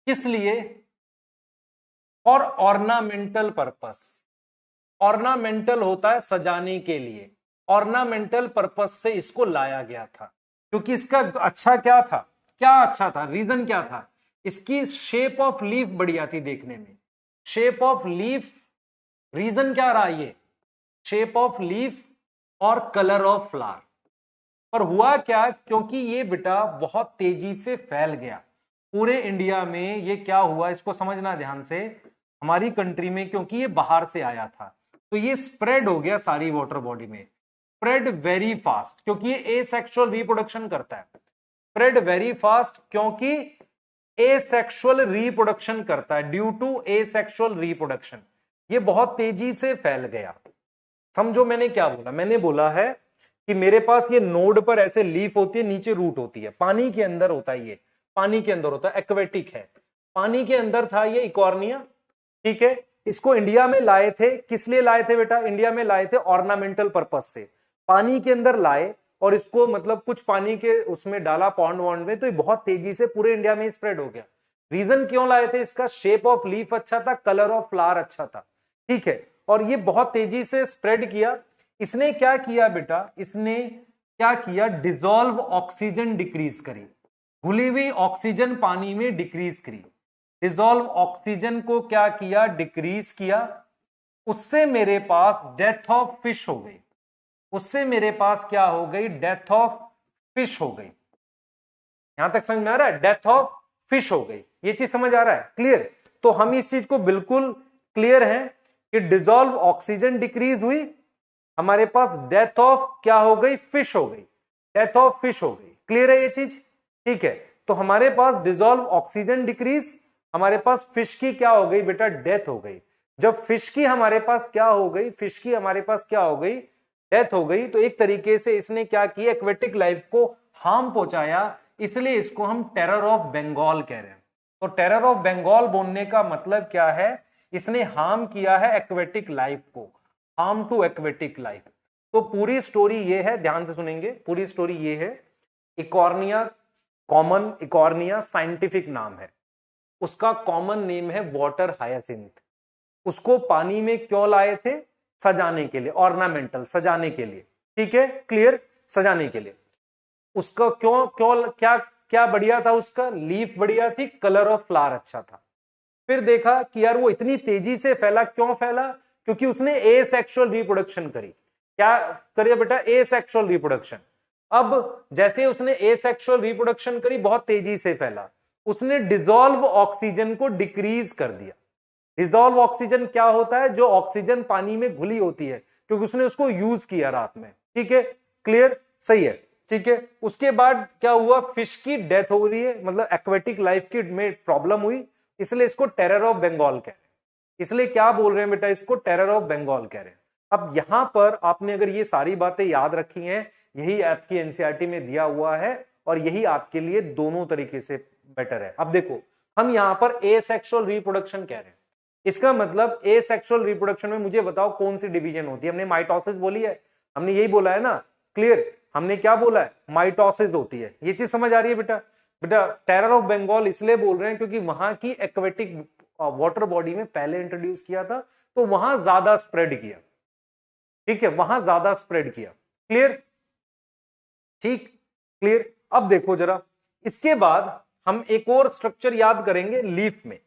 किस लिए, फॉर ऑर्नामेंटल पर्पस। ऑर्नामेंटल होता है सजाने के लिए, ऑर्नामेंटल पर्पस से इसको लाया गया था, क्योंकि इसका अच्छा क्या था, क्या अच्छा था, रीजन क्या था, इसकी शेप ऑफ लीफ बढ़िया थी देखने में, शेप ऑफ लीफ, रीजन क्या रहा ये, शेप ऑफ लीफ और कलर ऑफ फ्लावर। पर हुआ क्या, क्योंकि ये बेटा बहुत तेजी से फैल गया पूरे इंडिया में, ये क्या हुआ इसको समझना ध्यान से, हमारी कंट्री में, क्योंकि ये बाहर से आया था, तो ये स्प्रेड हो गया सारी वाटर बॉडी में, स्प्रेड वेरी फास्ट, क्योंकि ये एसेक्सुअल रिप्रोडक्शन करता है, स्प्रेड वेरी फास्ट क्योंकि एसेक्सुअल रिप्रोडक्शन करता है, ड्यू टू एसेक्सुअल रिप्रोडक्शन, ये बहुत तेजी से फैल गया। समझो मैंने क्या बोला, मैंने बोला है कि मेरे पास ये नोड पर ऐसे लीफ होती है, नीचे रूट होती है, पानी के अंदर होता है, ये पानी के अंदर होता है, एक्वेटिक है, पानी के अंदर था ये इकॉर्निया, ठीक है। इसको इंडिया में लाए थे, किस लिए लाए थे बेटा, इंडिया में लाए थे ऑर्नामेंटल पर्पस से, पानी के अंदर लाए और इसको मतलब कुछ पानी के उसमें डाला पॉन्ड वॉन्ड में, तो ये बहुत तेजी से पूरे इंडिया में स्प्रेड हो गया। रीजन क्यों लाए थे, इसका शेप ऑफ लीफ अच्छा था, कलर ऑफ फ्लावर अच्छा था, ठीक है, और ये बहुत तेजी से स्प्रेड किया। इसने क्या किया बेटा, इसने क्या किया, डिसॉल्व ऑक्सीजन डिक्रीज करी, घुली हुई ऑक्सीजन पानी में डिक्रीज करी, डिसॉल्व ऑक्सीजन को क्या किया, डिक्रीज किया, उससे मेरे पास डेथ ऑफ फिश हो गई, उससे मेरे पास क्या हो गई, डेथ ऑफ फिश हो गई। यहां तक समझ में आ रहा है, डेथ ऑफ फिश हो गई, ये चीज समझ आ रहा है, क्लियर। तो हम इस चीज को बिल्कुल क्लियर है कि डिसॉल्व ऑक्सीजन डिक्रीज हुई, हमारे पास डेथ ऑफ क्या हो गई, फिश हो गई, डेथ ऑफ फिश हो गई, क्लियर है ये चीज, ठीक है। तो हमारे पास डिसॉल्व ऑक्सीजन डिक्रीज, हमारे पास फिश की क्या हो गई बेटा, डेथ हो गई। जब फिश की हमारे पास क्या हो गई, फिश की हमारे पास क्या हो गई, डेथ हो गई, तो एक तरीके से इसने क्या किया, एक्वेटिक लाइफ को हार्म पहुंचाया, इसलिए इसको हम टेरर ऑफ बंगाल कह रहे हैं। तो टेरर ऑफ बंगाल बोलने का मतलब क्या है, इसने हार्म किया है एक्वेटिक लाइफ को, हार्म टू एक्वेटिक लाइफ। तो पूरी स्टोरी ये है, ध्यान से सुनेंगे, पूरी स्टोरी ये है, इकॉर्निया कॉमन, इकॉर्निया साइंटिफिक नाम है, उसका कॉमन नेम है वाटर हायासिंथ। उसको पानी में क्यों लाए थे, सजाने के लिए, ऑर्नामेंटल, सजाने के लिए, ठीक है, क्लियर, सजाने के लिए। उसका क्यों क्यों क्या क्या बढ़िया था, उसका लीफ बढ़िया थी, कलर ऑफ फ्लावर अच्छा था। फिर देखा कि यार वो इतनी तेजी से फैला, क्यों फैला, क्योंकि उसने एसेक्सुअल रिप्रोडक्शन करी। क्या करिए बेटा, एसेक्सुअल रिप्रोडक्शन। अब जैसे उसने एसेक्सुअल रिप्रोडक्शन करी, बहुत तेजी से फैला, उसने डिसॉल्व ऑक्सीजन को डिक्रीज कर दिया। डिसॉल्व ऑक्सीजन क्या होता है, जो ऑक्सीजन पानी में घुली होती है, क्योंकि उसने उसको यूज किया रात में, ठीक है, क्लियर, सही है, ठीक है। उसके बाद क्या हुआ, फिश की डेथ हो रही है, मतलब एक्वेटिक लाइफ की में प्रॉब्लम हुई, इसलिए इसको टेरर ऑफ बंगाल कह रहे हैं। इसलिए क्या बोल रहे हैं बेटा, इसको टेरर ऑफ बंगाल कह रहे हैं। अब यहां पर आपने अगर ये सारी बातें याद रखी हैं, यही आपकी एनसीईआरटी में दिया हुआ है और यही आपके लिए दोनों तरीके से बेटर है। अब देखो हम यहां पर एसेक्सुअल रिप्रोडक्शन कह रहे हैं, इसका मतलब एसेक्सुअल रिप्रोडक्शन में मुझे बताओ कौन सी डिवीजन होती है। हमने माइटोसिस बोली है, हमने यही बोला है ना, क्लियर। हमने क्या बोला है, माइटोसिस होती है। ये चीज समझ आ रही है बेटा। बेटा टेरर ऑफ बंगाल इसलिए बोल रहे हैं क्योंकि वहां की एक्वेटिक वाटर बॉडी में पहले इंट्रोड्यूस किया था, तो वहां ज्यादा स्प्रेड किया, ठीक है, वहां ज्यादा स्प्रेड किया। क्लियर, ठीक, क्लियर। अब देखो जरा, इसके बाद हम एक और स्ट्रक्चर याद करेंगे लीफ में।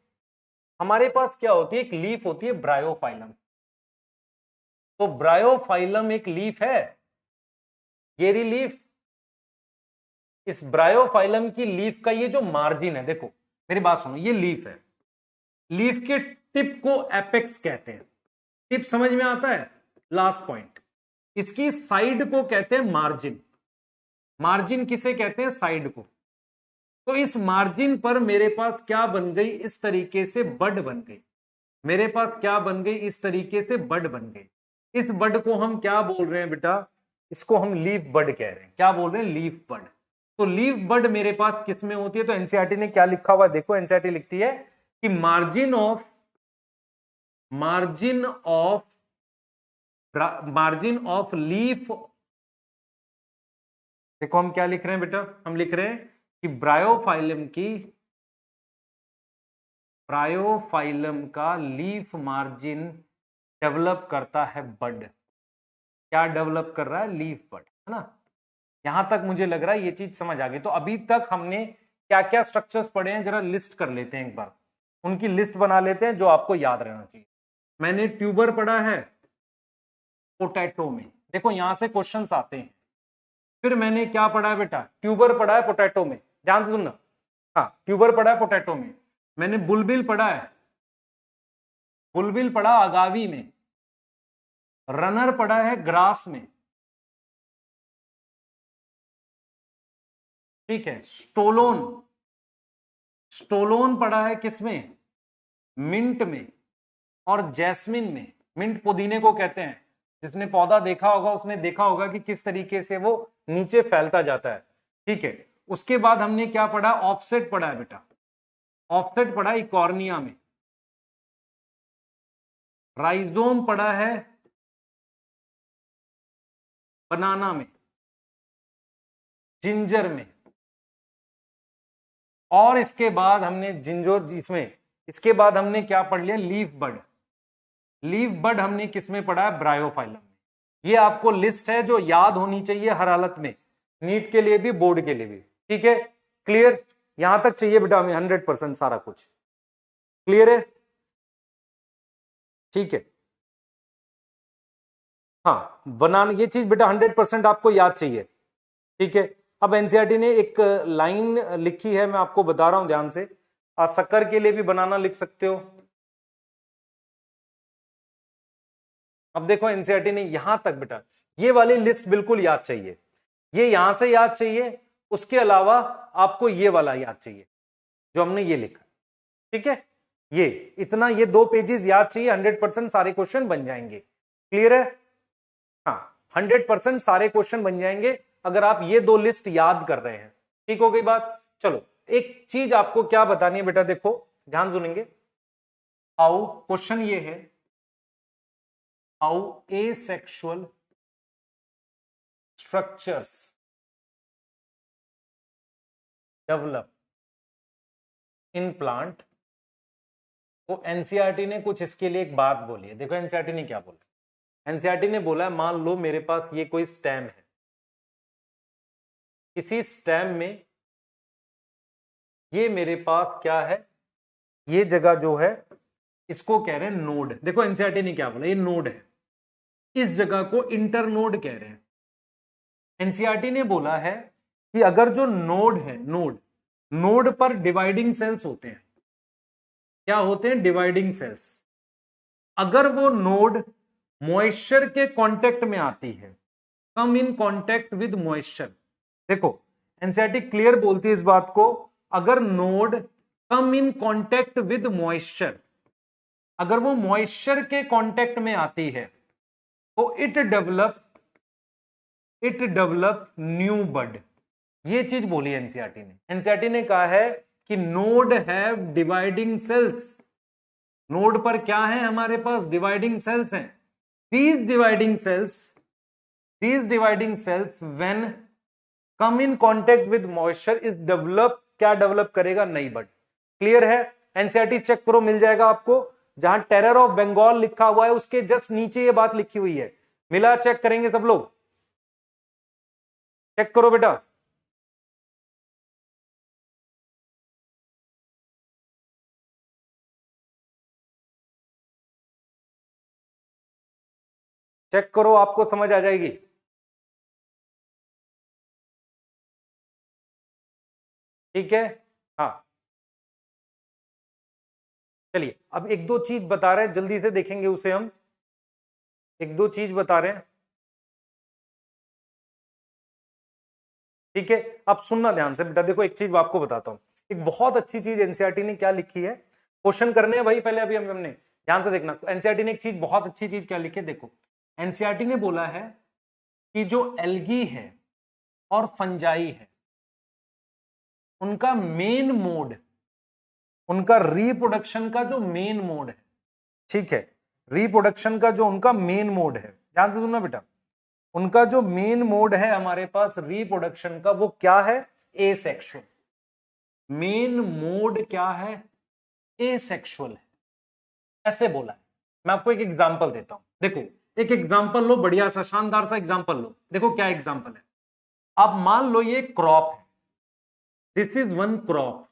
हमारे पास क्या होती है, एक लीफ होती है ब्रायोफाइलम। तो ब्रायोफाइलम एक लीफ है, ये रही लीफ। इस ब्रायोफाइलम की लीफ का ये जो मार्जिन है, देखो मेरी बात सुनो, ये लीफ है, लीफ के टिप को एपेक्स कहते हैं। टिप समझ में आता है, लास्ट पॉइंट। इसकी साइड को कहते हैं मार्जिन। मार्जिन किसे कहते हैं, साइड को। तो इस मार्जिन पर मेरे पास क्या बन गई, इस तरीके से बड बन गई। मेरे पास क्या बन गई, इस तरीके से बड बन गई। इस बड को हम क्या बोल रहे हैं बेटा, इसको हम लीफ बड कह रहे हैं। क्या बोल रहे हैं, लीफ बड। तो लीफ बड मेरे पास किस में होती है, तो एनसीईआरटी ने क्या लिखा हुआ है, देखो एनसीईआरटी लिखती है कि मार्जिन ऑफ लीफ। देखो हम क्या लिख रहे हैं बेटा, हम लिख रहे हैं कि ब्रायोफाइलम का लीफ मार्जिन डेवलप करता है बड। क्या डेवलप कर रहा है, लीफ बड, है ना। यहां तक मुझे लग रहा है ये चीज समझ आ गई। तो अभी तक हमने क्या क्या स्ट्रक्चर्स पढ़े हैं, जरा लिस्ट कर लेते हैं एक बार, उनकी लिस्ट बना लेते हैं जो आपको याद रहना चाहिए। मैंने ट्यूबर पढ़ा है पोटैटो में, देखो यहां से क्वेश्चंस आते हैं। फिर मैंने क्या पढ़ा है बेटा, ट्यूबर पढ़ा है पोटैटो में, ध्यान से सुनना। हाँ, ट्यूबर पढ़ा है पोटैटो में। मैंने बुलबिल पढ़ा है, बुलबिल पढ़ा अगावी में। रनर पढ़ा है ग्रास में, ठीक है। स्टोलोन पढ़ा है किसमें, मिंट में और जैस्मिन में। मिंट पुदीने को कहते हैं, जिसने पौधा देखा होगा उसने देखा होगा कि किस तरीके से वो नीचे फैलता जाता है, ठीक है। उसके बाद हमने क्या पढ़ा, ऑफसेट पढ़ा है बेटा, ऑफसेट पढ़ा है कॉर्निया में। राइजोम पढ़ा है बनाना में, जिंजर में। और इसके बाद हमने इसके बाद हमने क्या पढ़ लिया, लीफ बड। लीफ बड हमने किसमें पढ़ा है, ब्रायोफाइलम में। ये आपको लिस्ट है जो याद होनी चाहिए हर हालत में, नीट के लिए भी बोर्ड के लिए भी, ठीक है। क्लियर, यहां तक चाहिए बेटा हमें 100% सारा कुछ क्लियर है, ठीक है। हाँ, बनाना ये चीज बेटा 100% आपको याद चाहिए, ठीक है। अब एनसीईआरटी ने एक लाइन लिखी है, मैं आपको बता रहा हूं ध्यान से। शक्कर के लिए भी बनाना लिख सकते हो। अब देखो एनसीईआरटी ने यहां तक बेटा ये वाली लिस्ट बिल्कुल याद चाहिए, ये यहां से याद चाहिए। उसके अलावा आपको ये वाला याद चाहिए जो हमने ये लिखा, ठीक है। ये इतना, ये 2 पेजेस याद चाहिए, 100% सारे क्वेश्चन बन जाएंगे। क्लियर है, हाँ 100% सारे क्वेश्चन बन जाएंगे अगर आप ये 2 लिस्ट याद कर रहे हैं। ठीक हो गई बात। चलो एक चीज आपको क्या बतानी है बेटा, देखो ध्यान सुनेंगे। हाउ, क्वेश्चन ये है, how asexual structures develop in plant. तो एनसीईआरटी ने कुछ इसके लिए एक बात बोली है। देखो एनसीईआरटी ने क्या बोला, एनसीईआरटी ने बोला है मान लो मेरे पास ये कोई स्टेम है, इसी स्टेम में ये मेरे पास क्या है, ये जगह जो है इसको कह रहे हैं नोड। देखो एनसीईआरटी ने क्या बोला, ये नोड है, इस जगह को इंटरनोड कह रहे हैं। एनसीईआरटी ने बोला है कि अगर जो नोड है, नोड पर डिवाइडिंग सेल्स होते हैं। क्या होते हैं, डिवाइडिंग सेल्स। अगर वो नोड मॉइस्चर के कांटेक्ट में आती है, कम इन कांटेक्ट विद मॉइस्चर। देखो एनसीईआरटी क्लियर बोलती है इस बात को, अगर node come in contact with moisture, अगर वो मॉइस्चर के कांटेक्ट में आती है तो इट डेवलप न्यू बड। ये चीज बोली एनसीईआरटी ने। एनसीईआरटी ने कहा है कि node have dividing cells. Node पर क्या है हमारे पास? डिवाइडिंग सेल्स हैं। these dividing cells when come in contact with moisture is develop, क्या डेवलप करेगा? नई बड। क्लियर है? एनसीईआरटी चेक करो, मिल जाएगा आपको। जहां टेरर ऑफ बंगाल लिखा हुआ है उसके जस्ट नीचे ये बात लिखी हुई है। मिला? चेक करेंगे सब लोग, चेक करो बेटा। चेक करो, आपको समझ आ जाएगी। ठीक है, हाँ चलिए अब एक दो चीज बता रहे हैं, जल्दी से देखेंगे उसे हम। एक दो चीज बता रहे हैं, ठीक है। अब सुनना ध्यान से बेटा, देखो एक चीज आपको बताता हूं। एक बहुत अच्छी चीज एनसीईआरटी ने क्या लिखी है, क्वेश्चन करने हैं भाई पहले, अभी हमने ध्यान से देखना। तो एनसीईआरटी ने एक चीज, बहुत अच्छी चीज क्या लिखी है, देखो। एनसीईआरटी ने बोला है कि जो एल्गी है और फंजाई है उनका मेन मोड, उनका रिप्रोडक्शन का जो मेन मोड है, ठीक है, रिप्रोडक्शन का जो उनका मेन मोड है, ध्यान से सुनना बेटा, उनका जो मेन मोड है हमारे पास रिप्रोडक्शन का, वो क्या है? एसेक्सुअल। मेन मोड क्या है? एसेक्सुअल है, ऐसे बोला है। मैं आपको एक एग्जांपल देता हूं, देखो एक एग्जांपल लो, बढ़िया सा शानदार सा एग्जांपल लो। देखो क्या एग्जांपल है। आप मान लो ये क्रॉप है, this is one crop,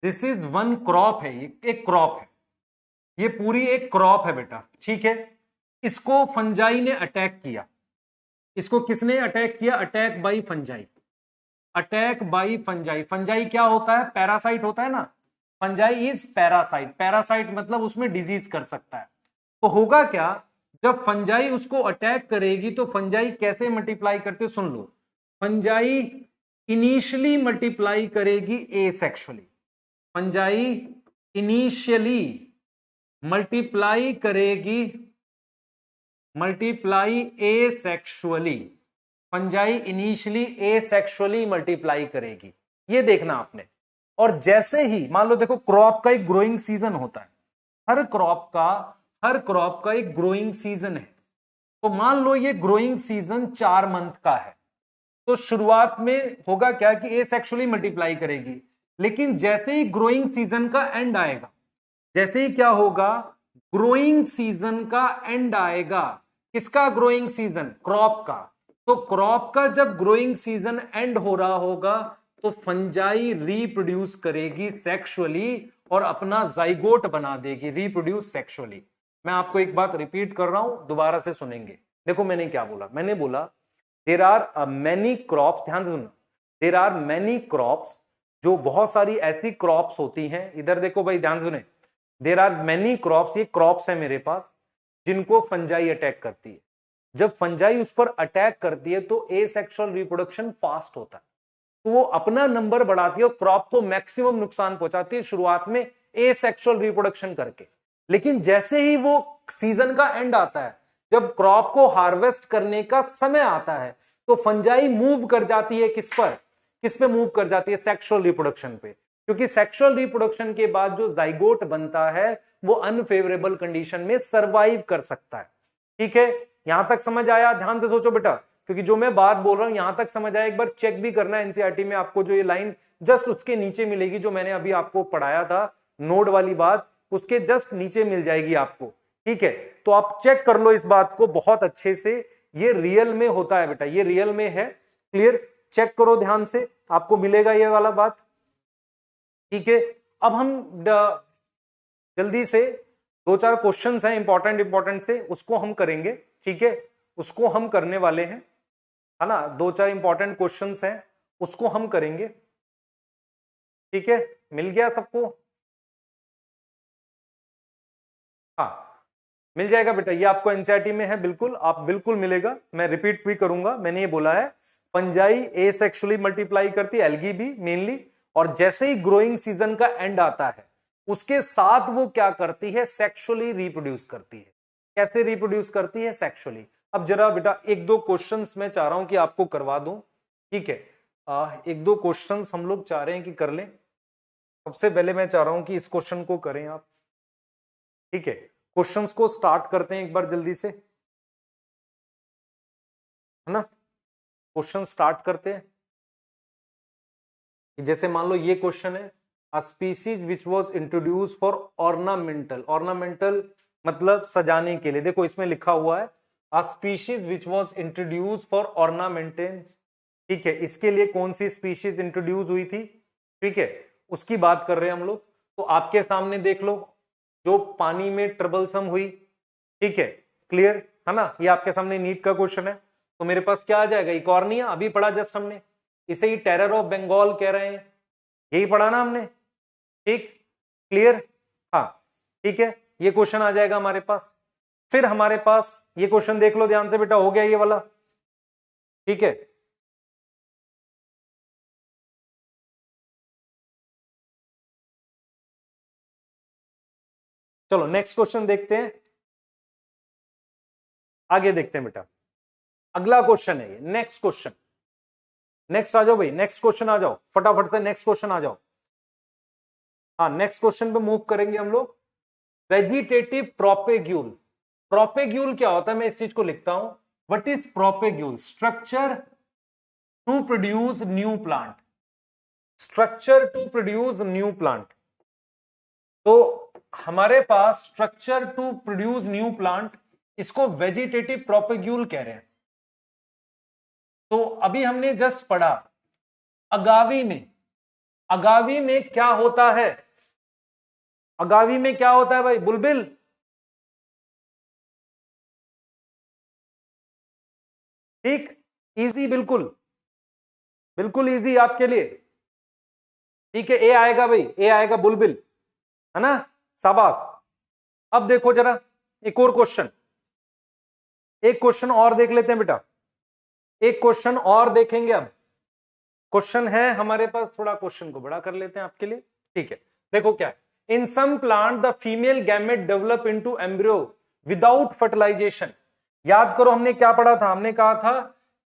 this is one crop है, ये एक क्रॉप है, ये पूरी एक क्रॉप है बेटा, ठीक है। इसको फंजाई ने अटैक किया। इसको किसने अटैक किया? Attack by fungi. Attack by fungi. Fungi क्या होता है? पैरासाइट होता है ना। Fungi is parasite. पैरासाइट मतलब उसमें डिजीज कर सकता है। तो होगा क्या, जब फंजाई उसको अटैक करेगी तो फंजाई कैसे मल्टीप्लाई करते? सुन लो, फंजाई इनिशियली मल्टीप्लाई करेगी एसेक्सुअली। फंजाई इनिशियली मल्टीप्लाई करेगी, multiply asexually. Fungi initially asexually multiply करेगी, ये देखना आपने। और जैसे ही मान लो, देखो क्रॉप का एक ग्रोइंग सीजन होता है, हर क्रॉप का एक ग्रोइंग सीजन है। तो मान लो ये ग्रोइंग सीजन 4 मंथ का है, तो शुरुआत में होगा क्या कि एसेक्सुअली मल्टीप्लाई करेगी। लेकिन जैसे ही ग्रोइंग सीजन का एंड आएगा, जैसे ही क्या होगा, ग्रोइंग सीजन का एंड आएगा। किसका ग्रोइंग सीजन? क्रॉप का। तो क्रॉप का जब ग्रोइंग सीजन एंड हो रहा होगा तो फंजाई रिप्रोड्यूस करेगी सेक्सुअली और अपना जाइगोट बना देगी, रिप्रोड्यूस सेक्सुअली। मैं आपको एक बात रिपीट कर रहा हूं, दोबारा से सुनेंगे। देखो मैंने क्या बोला, मैंने बोला देयर आर मैनी क्रॉप्स, ध्यान से सुनना, देयर आर मैनी क्रॉप्स, जो बहुत सारी ऐसी क्रॉप्स होती हैं। इधर देखो भाई, ध्यान सुने, देयर आर मैनी क्रॉप्स, ये क्रॉप्स है मेरे पास, जिनको फंजाई अटैक करती है। जब फंजाई उस पर अटैक करती है तो एसेक्सुअल रिप्रोडक्शन फास्ट होता है, तो वो अपना नंबर बढ़ाती है और क्रॉप को मैक्सिमम नुकसान पहुंचाती है शुरुआत में एसेक्सुअल रिप्रोडक्शन करके। लेकिन जैसे ही वो सीजन का एंड आता है, जब क्रॉप को हार्वेस्ट करने का समय आता है, तो फंजाई मूव कर जाती है किस पर? किस पे मूव कर जाती है? सेक्सुअल रिप्रोडक्शन पे। क्योंकि सेक्सुअल रिप्रोडक्शन के बाद जो जाइगोट बनता है वो अनफेवरेबल कंडीशन में सरवाइव कर सकता है। ठीक है, यहां तक समझ आया? ध्यान से सोचो बेटा, क्योंकि जो मैं बात बोल रहा हूं यहां तक समझ आया। एक बार चेक भी करना एनसीईआरटी में, आपको जो ये लाइन जस्ट उसके नीचे मिलेगी, जो मैंने अभी आपको पढ़ाया था नोड वाली बात, उसके जस्ट नीचे मिल जाएगी आपको। ठीक है, तो आप चेक कर लो इस बात को बहुत अच्छे से, ये रियल में होता है बेटा, ये रियल में है। क्लियर? चेक करो ध्यान से, आपको मिलेगा ये वाला बात। ठीक है, अब हम जल्दी से 2-4 क्वेश्चंस हैं इंपॉर्टेंट से, उसको हम करेंगे। ठीक है, उसको हम करने वाले हैं, है ना। 2-4 इंपॉर्टेंट क्वेश्चंस हैं, उसको हम करेंगे। ठीक है, मिल गया सबको? हाँ मिल जाएगा बेटा, ये आपको एनसीईआरटी में है, बिल्कुल आप बिल्कुल मिलेगा। मैं रिपीट भी करूंगा, मैंने ये बोला है फंजाई एसेक्सुअली मल्टीप्लाई करती है, एल्गी भी मेनली, और जैसे ही ग्रोइंग सीजन का एंड आता है उसके साथ वो क्या करती है, सेक्सुअली रिप्रोड्यूस करती है। कैसे रिप्रोड्यूस करती है, सेक्सुअली। अब जरा बेटा एक दो क्वेश्चंस मैं चाह रहा हूं कि आपको करवा दूं, ठीक है। एक दो क्वेश्चंस हम लोग चाह रहे हैं कि कर लें। सबसे पहले मैं चाह रहा हूं कि इस क्वेश्चन को करें आप, ठीक है। क्वेश्चंस को स्टार्ट करते हैं एक बार जल्दी से, है ना। क्वेश्चन स्टार्ट करते हैं। जैसे मान लो ये क्वेश्चन है, a species which was introduce for ornamental, ornamental मतलब सजाने के लिए। देखो इसमें लिखा हुआ है a species which was introduce for ornamentals, ठीक है। इसके लिए कौन सी स्पीशीज इंट्रोड्यूस हुई थी, ठीक है, उसकी बात कर रहे हैं हम लोग। तो आपके सामने देख लो, जो पानी में ट्रबलसम हुई, ठीक है, क्लियर है ना। ये आपके सामने नीट का क्वेश्चन है। तो मेरे पास क्या आ जाएगा, इकॉर्निया, अभी पढ़ा जस्ट हमने, इसे ही टेरर ऑफ बंगाल कह रहे हैं, यही पढ़ा ना हमने, ठीक, क्लियर। हाँ ठीक है, ये क्वेश्चन आ जाएगा हमारे पास। फिर हमारे पास ये क्वेश्चन देख लो ध्यान से बेटा, हो गया ये वाला, ठीक है। चलो नेक्स्ट क्वेश्चन देखते हैं, आगे देखते हैं बेटा। अगला क्वेश्चन है ये, नेक्स्ट क्वेश्चन, नेक्स्ट आ जाओ भाई, नेक्स्ट क्वेश्चन आ जाओ फटाफट से, नेक्स्ट क्वेश्चन आ जाओ। हाँ नेक्स्ट क्वेश्चन पे मूव करेंगे हम लोग। वेजिटेटिव प्रोपेग्यूल, प्रोपेग्यूल क्या होता है, मैं इस चीज को लिखता हूं। What is propagule, structure to produce new plant, structure to produce new plant. तो हमारे पास structure to produce new plant, इसको वेजिटेटिव प्रोपेग्यूल कह रहे हैं। तो अभी हमने जस्ट पढ़ा अगावी में, अगावी में क्या होता है, अगावी में क्या होता है भाई, बुलबिल, ठीक, इजी, बिल्कुल बिल्कुल इजी आपके लिए, ठीक है। ए आएगा भाई, ए आएगा बुलबिल, है ना, शाबाश। अब देखो जरा एक और क्वेश्चन, एक क्वेश्चन और देख लेते हैं बेटा, एक क्वेश्चन और देखेंगे। अब क्वेश्चन है हमारे पास, थोड़ा क्वेश्चन को बड़ा कर लेते हैं आपके लिए, ठीक है। देखो क्या है, in some plant the female gamete develop into embryo without fertilisation. याद करो हमने क्या पढ़ा था, हमने कहा था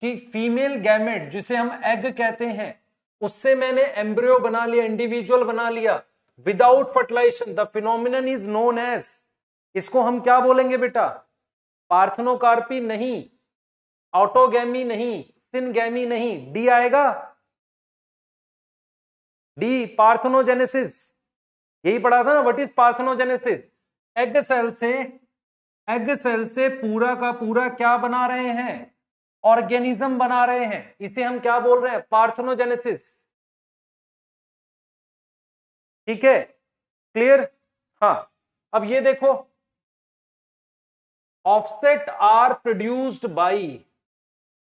कि फीमेल गैमेट जिसे हम एग कहते हैं, उससे मैंने एम्ब्रियो बना लिया, इंडिविजुअल बना लिया without fertilization. The phenomenon is known as, इसको हम क्या बोलेंगे बेटा, पार्थेनोकार्पी नहीं, ऑटोगैमी नहीं, सिनगैमी नहीं, डी आएगा, डी पार्थेनोजेनेसिस। यही पढ़ा था ना, what is parthenogenesis, egg cell से, एग सेल से पूरा का पूरा क्या बना रहे हैं, ऑर्गेनिज्म बना रहे हैं, इसे हम क्या बोल रहे हैं, पार्थेनोजेनेसिस, ठीक है, क्लियर। हाँ अब ये देखो, offset are produced by,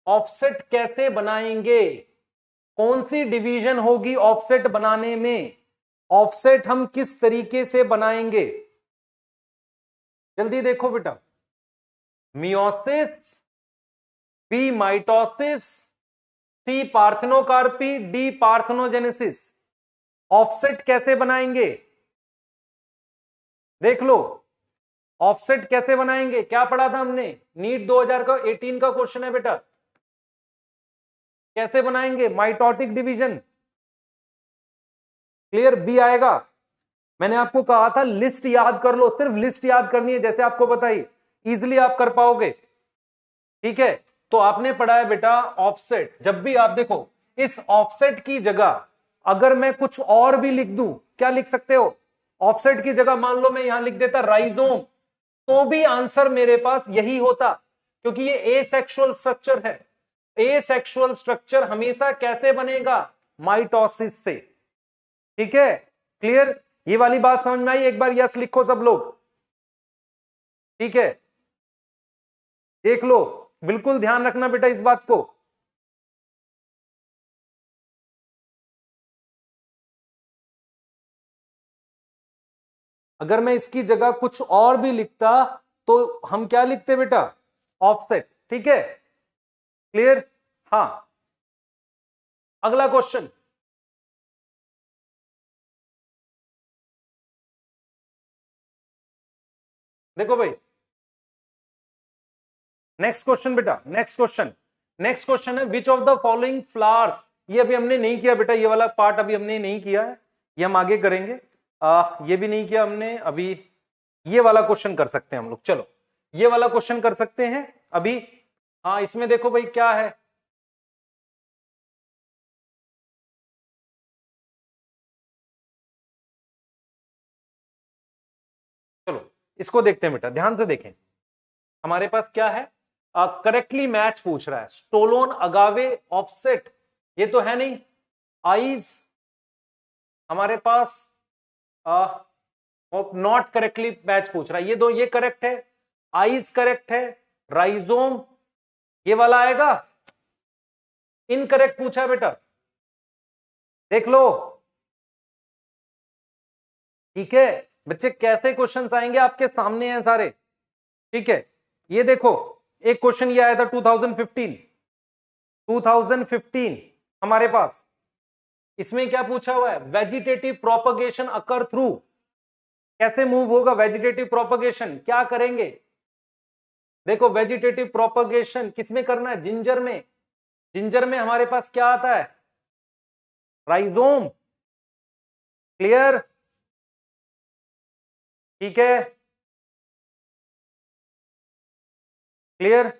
offset कैसे बनाएंगे, कौन सी डिवीजन होगी ऑफसेट बनाने में, ऑफसेट हम किस तरीके से बनाएंगे, जल्दी देखो बेटा, मियोसिस, बी माइटोसिस, सी पार्थेनोकार्पी, डी पार्थेनोजेनेसिस। ऑफसेट कैसे बनाएंगे, देख लो, ऑफसेट कैसे बनाएंगे, क्या पढ़ा था हमने, नीट 2018 का क्वेश्चन है बेटा, कैसे बनाएंगे, माइटोटिक डिवीजन, क्लियर, बी आएगा। मैंने आपको कहा था लिस्ट याद कर लो, सिर्फ लिस्ट याद करनी है, जैसे आपको बताई, इजिली आप कर पाओगे, ठीक है। तो आपने पढ़ा है बेटा ऑफसेट, जब भी आप देखो इस ऑफसेट की जगह अगर मैं कुछ और भी लिख दूं, क्या लिख सकते हो, ऑफसेट की जगह मान लो मैं यहां लिख देता राइजोम, तो भी आंसर मेरे पास यही होता, क्योंकि ये एसेक्सुअल स्ट्रक्चर है। एसेक्सुअल स्ट्रक्चर हमेशा कैसे बनेगा, माइटोसिस से, ठीक है, क्लियर। ये वाली बात समझ में आई, एक बार यस लिखो सब लोग, ठीक है, देख लो, बिल्कुल ध्यान रखना बेटा इस बात को। अगर मैं इसकी जगह कुछ और भी लिखता तो हम क्या लिखते बेटा, ऑफसेट, ठीक है, क्लियर। हाँ अगला क्वेश्चन, देखो भाई नेक्स्ट क्वेश्चन बेटा, नेक्स्ट क्वेश्चन है which of the following flowers, ये अभी हमने नहीं किया बेटा, ये वाला पार्ट अभी हमने नहीं किया है, ये हम आगे करेंगे। ये भी नहीं किया हमने अभी, ये वाला क्वेश्चन कर सकते हैं हम लोग, चलो ये वाला क्वेश्चन कर सकते हैं अभी। हाँ इसमें देखो भाई क्या है, चलो इसको देखते हैं बेटा, ध्यान से देखें। हमारे पास क्या है, करेक्टली मैच पूछ रहा है, स्टोलोन, अगावे, ऑफसेट, ये तो है नहीं। आइज हमारे पास नॉट करेक्टली मैच पूछ रहा है, ये दो, ये करेक्ट है, आइज करेक्ट है, राइजोम ये वाला आएगा, इनकरेक्ट पूछा है बेटा, देख लो। ठीक है बच्चे, कैसे क्वेश्चंस आएंगे आपके सामने हैं सारे, ठीक है। ये देखो एक क्वेश्चन ये आया था 2015 हमारे पास, इसमें क्या पूछा हुआ है, वेजिटेटिव प्रोपगेशन अकर थ्रू, कैसे मूव होगा वेजिटेटिव प्रोपगेशन, क्या करेंगे। देखो वेजिटेटिव प्रोपगेशन किसमें करना है, जिंजर में, जिंजर में हमारे पास क्या आता है, राइजोम, क्लियर, ठीक है, क्लियर।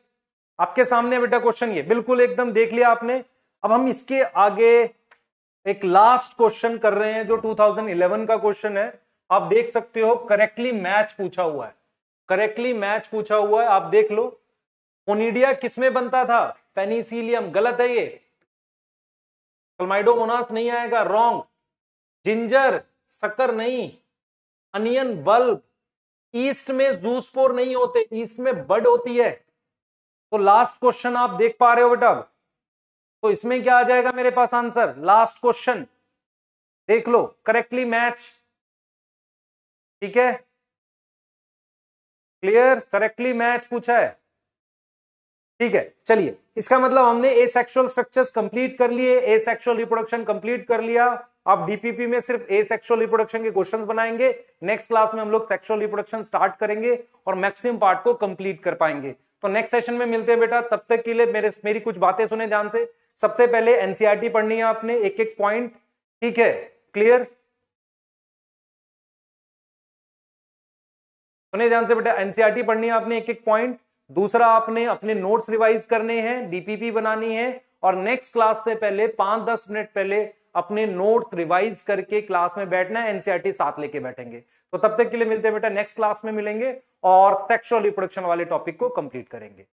आपके सामने बेटा क्वेश्चन ये बिल्कुल एकदम देख लिया आपने। अब हम इसके आगे एक लास्ट क्वेश्चन कर रहे हैं जो 2011 का क्वेश्चन है, आप देख सकते हो, करेक्टली मैच पूछा हुआ है, करेक्टली मैच पूछा हुआ है, आप देख लो। ओनिडिया किसमें बनता था, पेनिसिलियम, गलत है ये, क्लमाइडोमोनास नहीं आएगा, रॉन्ग। जिंजर, शक्कर नहीं, अनियन, बल्ब, ईस्ट में जूस्पोर नहीं होते, ईस्ट में बड होती है। तो लास्ट क्वेश्चन आप देख पा रहे हो बेटा, तो इसमें क्या आ जाएगा मेरे पास आंसर, लास्ट क्वेश्चन देख लो, करेक्टली मैच, ठीक है, क्लियर, करेक्टली मैच पूछा है, ठीक है। चलिए इसका मतलब हमने एसेक्सुअल स्ट्रक्चर्स कंप्लीट कर लिए, एसेक्सुअल रिप्रोडक्शन कंप्लीट कर लिया। अब डीपीपी में सिर्फ एसेक्सुअल रिप्रोडक्शन के क्वेश्चंस बनाएंगे, नेक्स्ट क्लास में हम लोग सेक्सुअल रिप्रोडक्शन स्टार्ट करेंगे और मैक्सिमम पार्ट को कंप्लीट कर पाएंगे। तो नेक्स्ट सेशन में मिलते हैं बेटा, तब तक के लिए मेरी कुछ बातें सुने ध्यान से। सबसे पहले एनसीईआरटी पढ़नी है आपने, एक एक पॉइंट, ठीक है, क्लियर, सुने ध्यान से बेटा, एनसीईआरटी पढ़नी है आपने एक एक पॉइंट। दूसरा आपने अपने नोट्स रिवाइज करने हैं, डीपीपी बनानी है, और नेक्स्ट क्लास से पहले 5-10 मिनट पहले अपने नोट्स रिवाइज करके क्लास में बैठना है, एनसीईआरटी साथ लेके बैठेंगे। तो तब तक के लिए मिलते हैं बेटा, नेक्स्ट क्लास में मिलेंगे और सेक्सुअल रिप्रोडक्शन वाले टॉपिक को कंप्लीट करेंगे।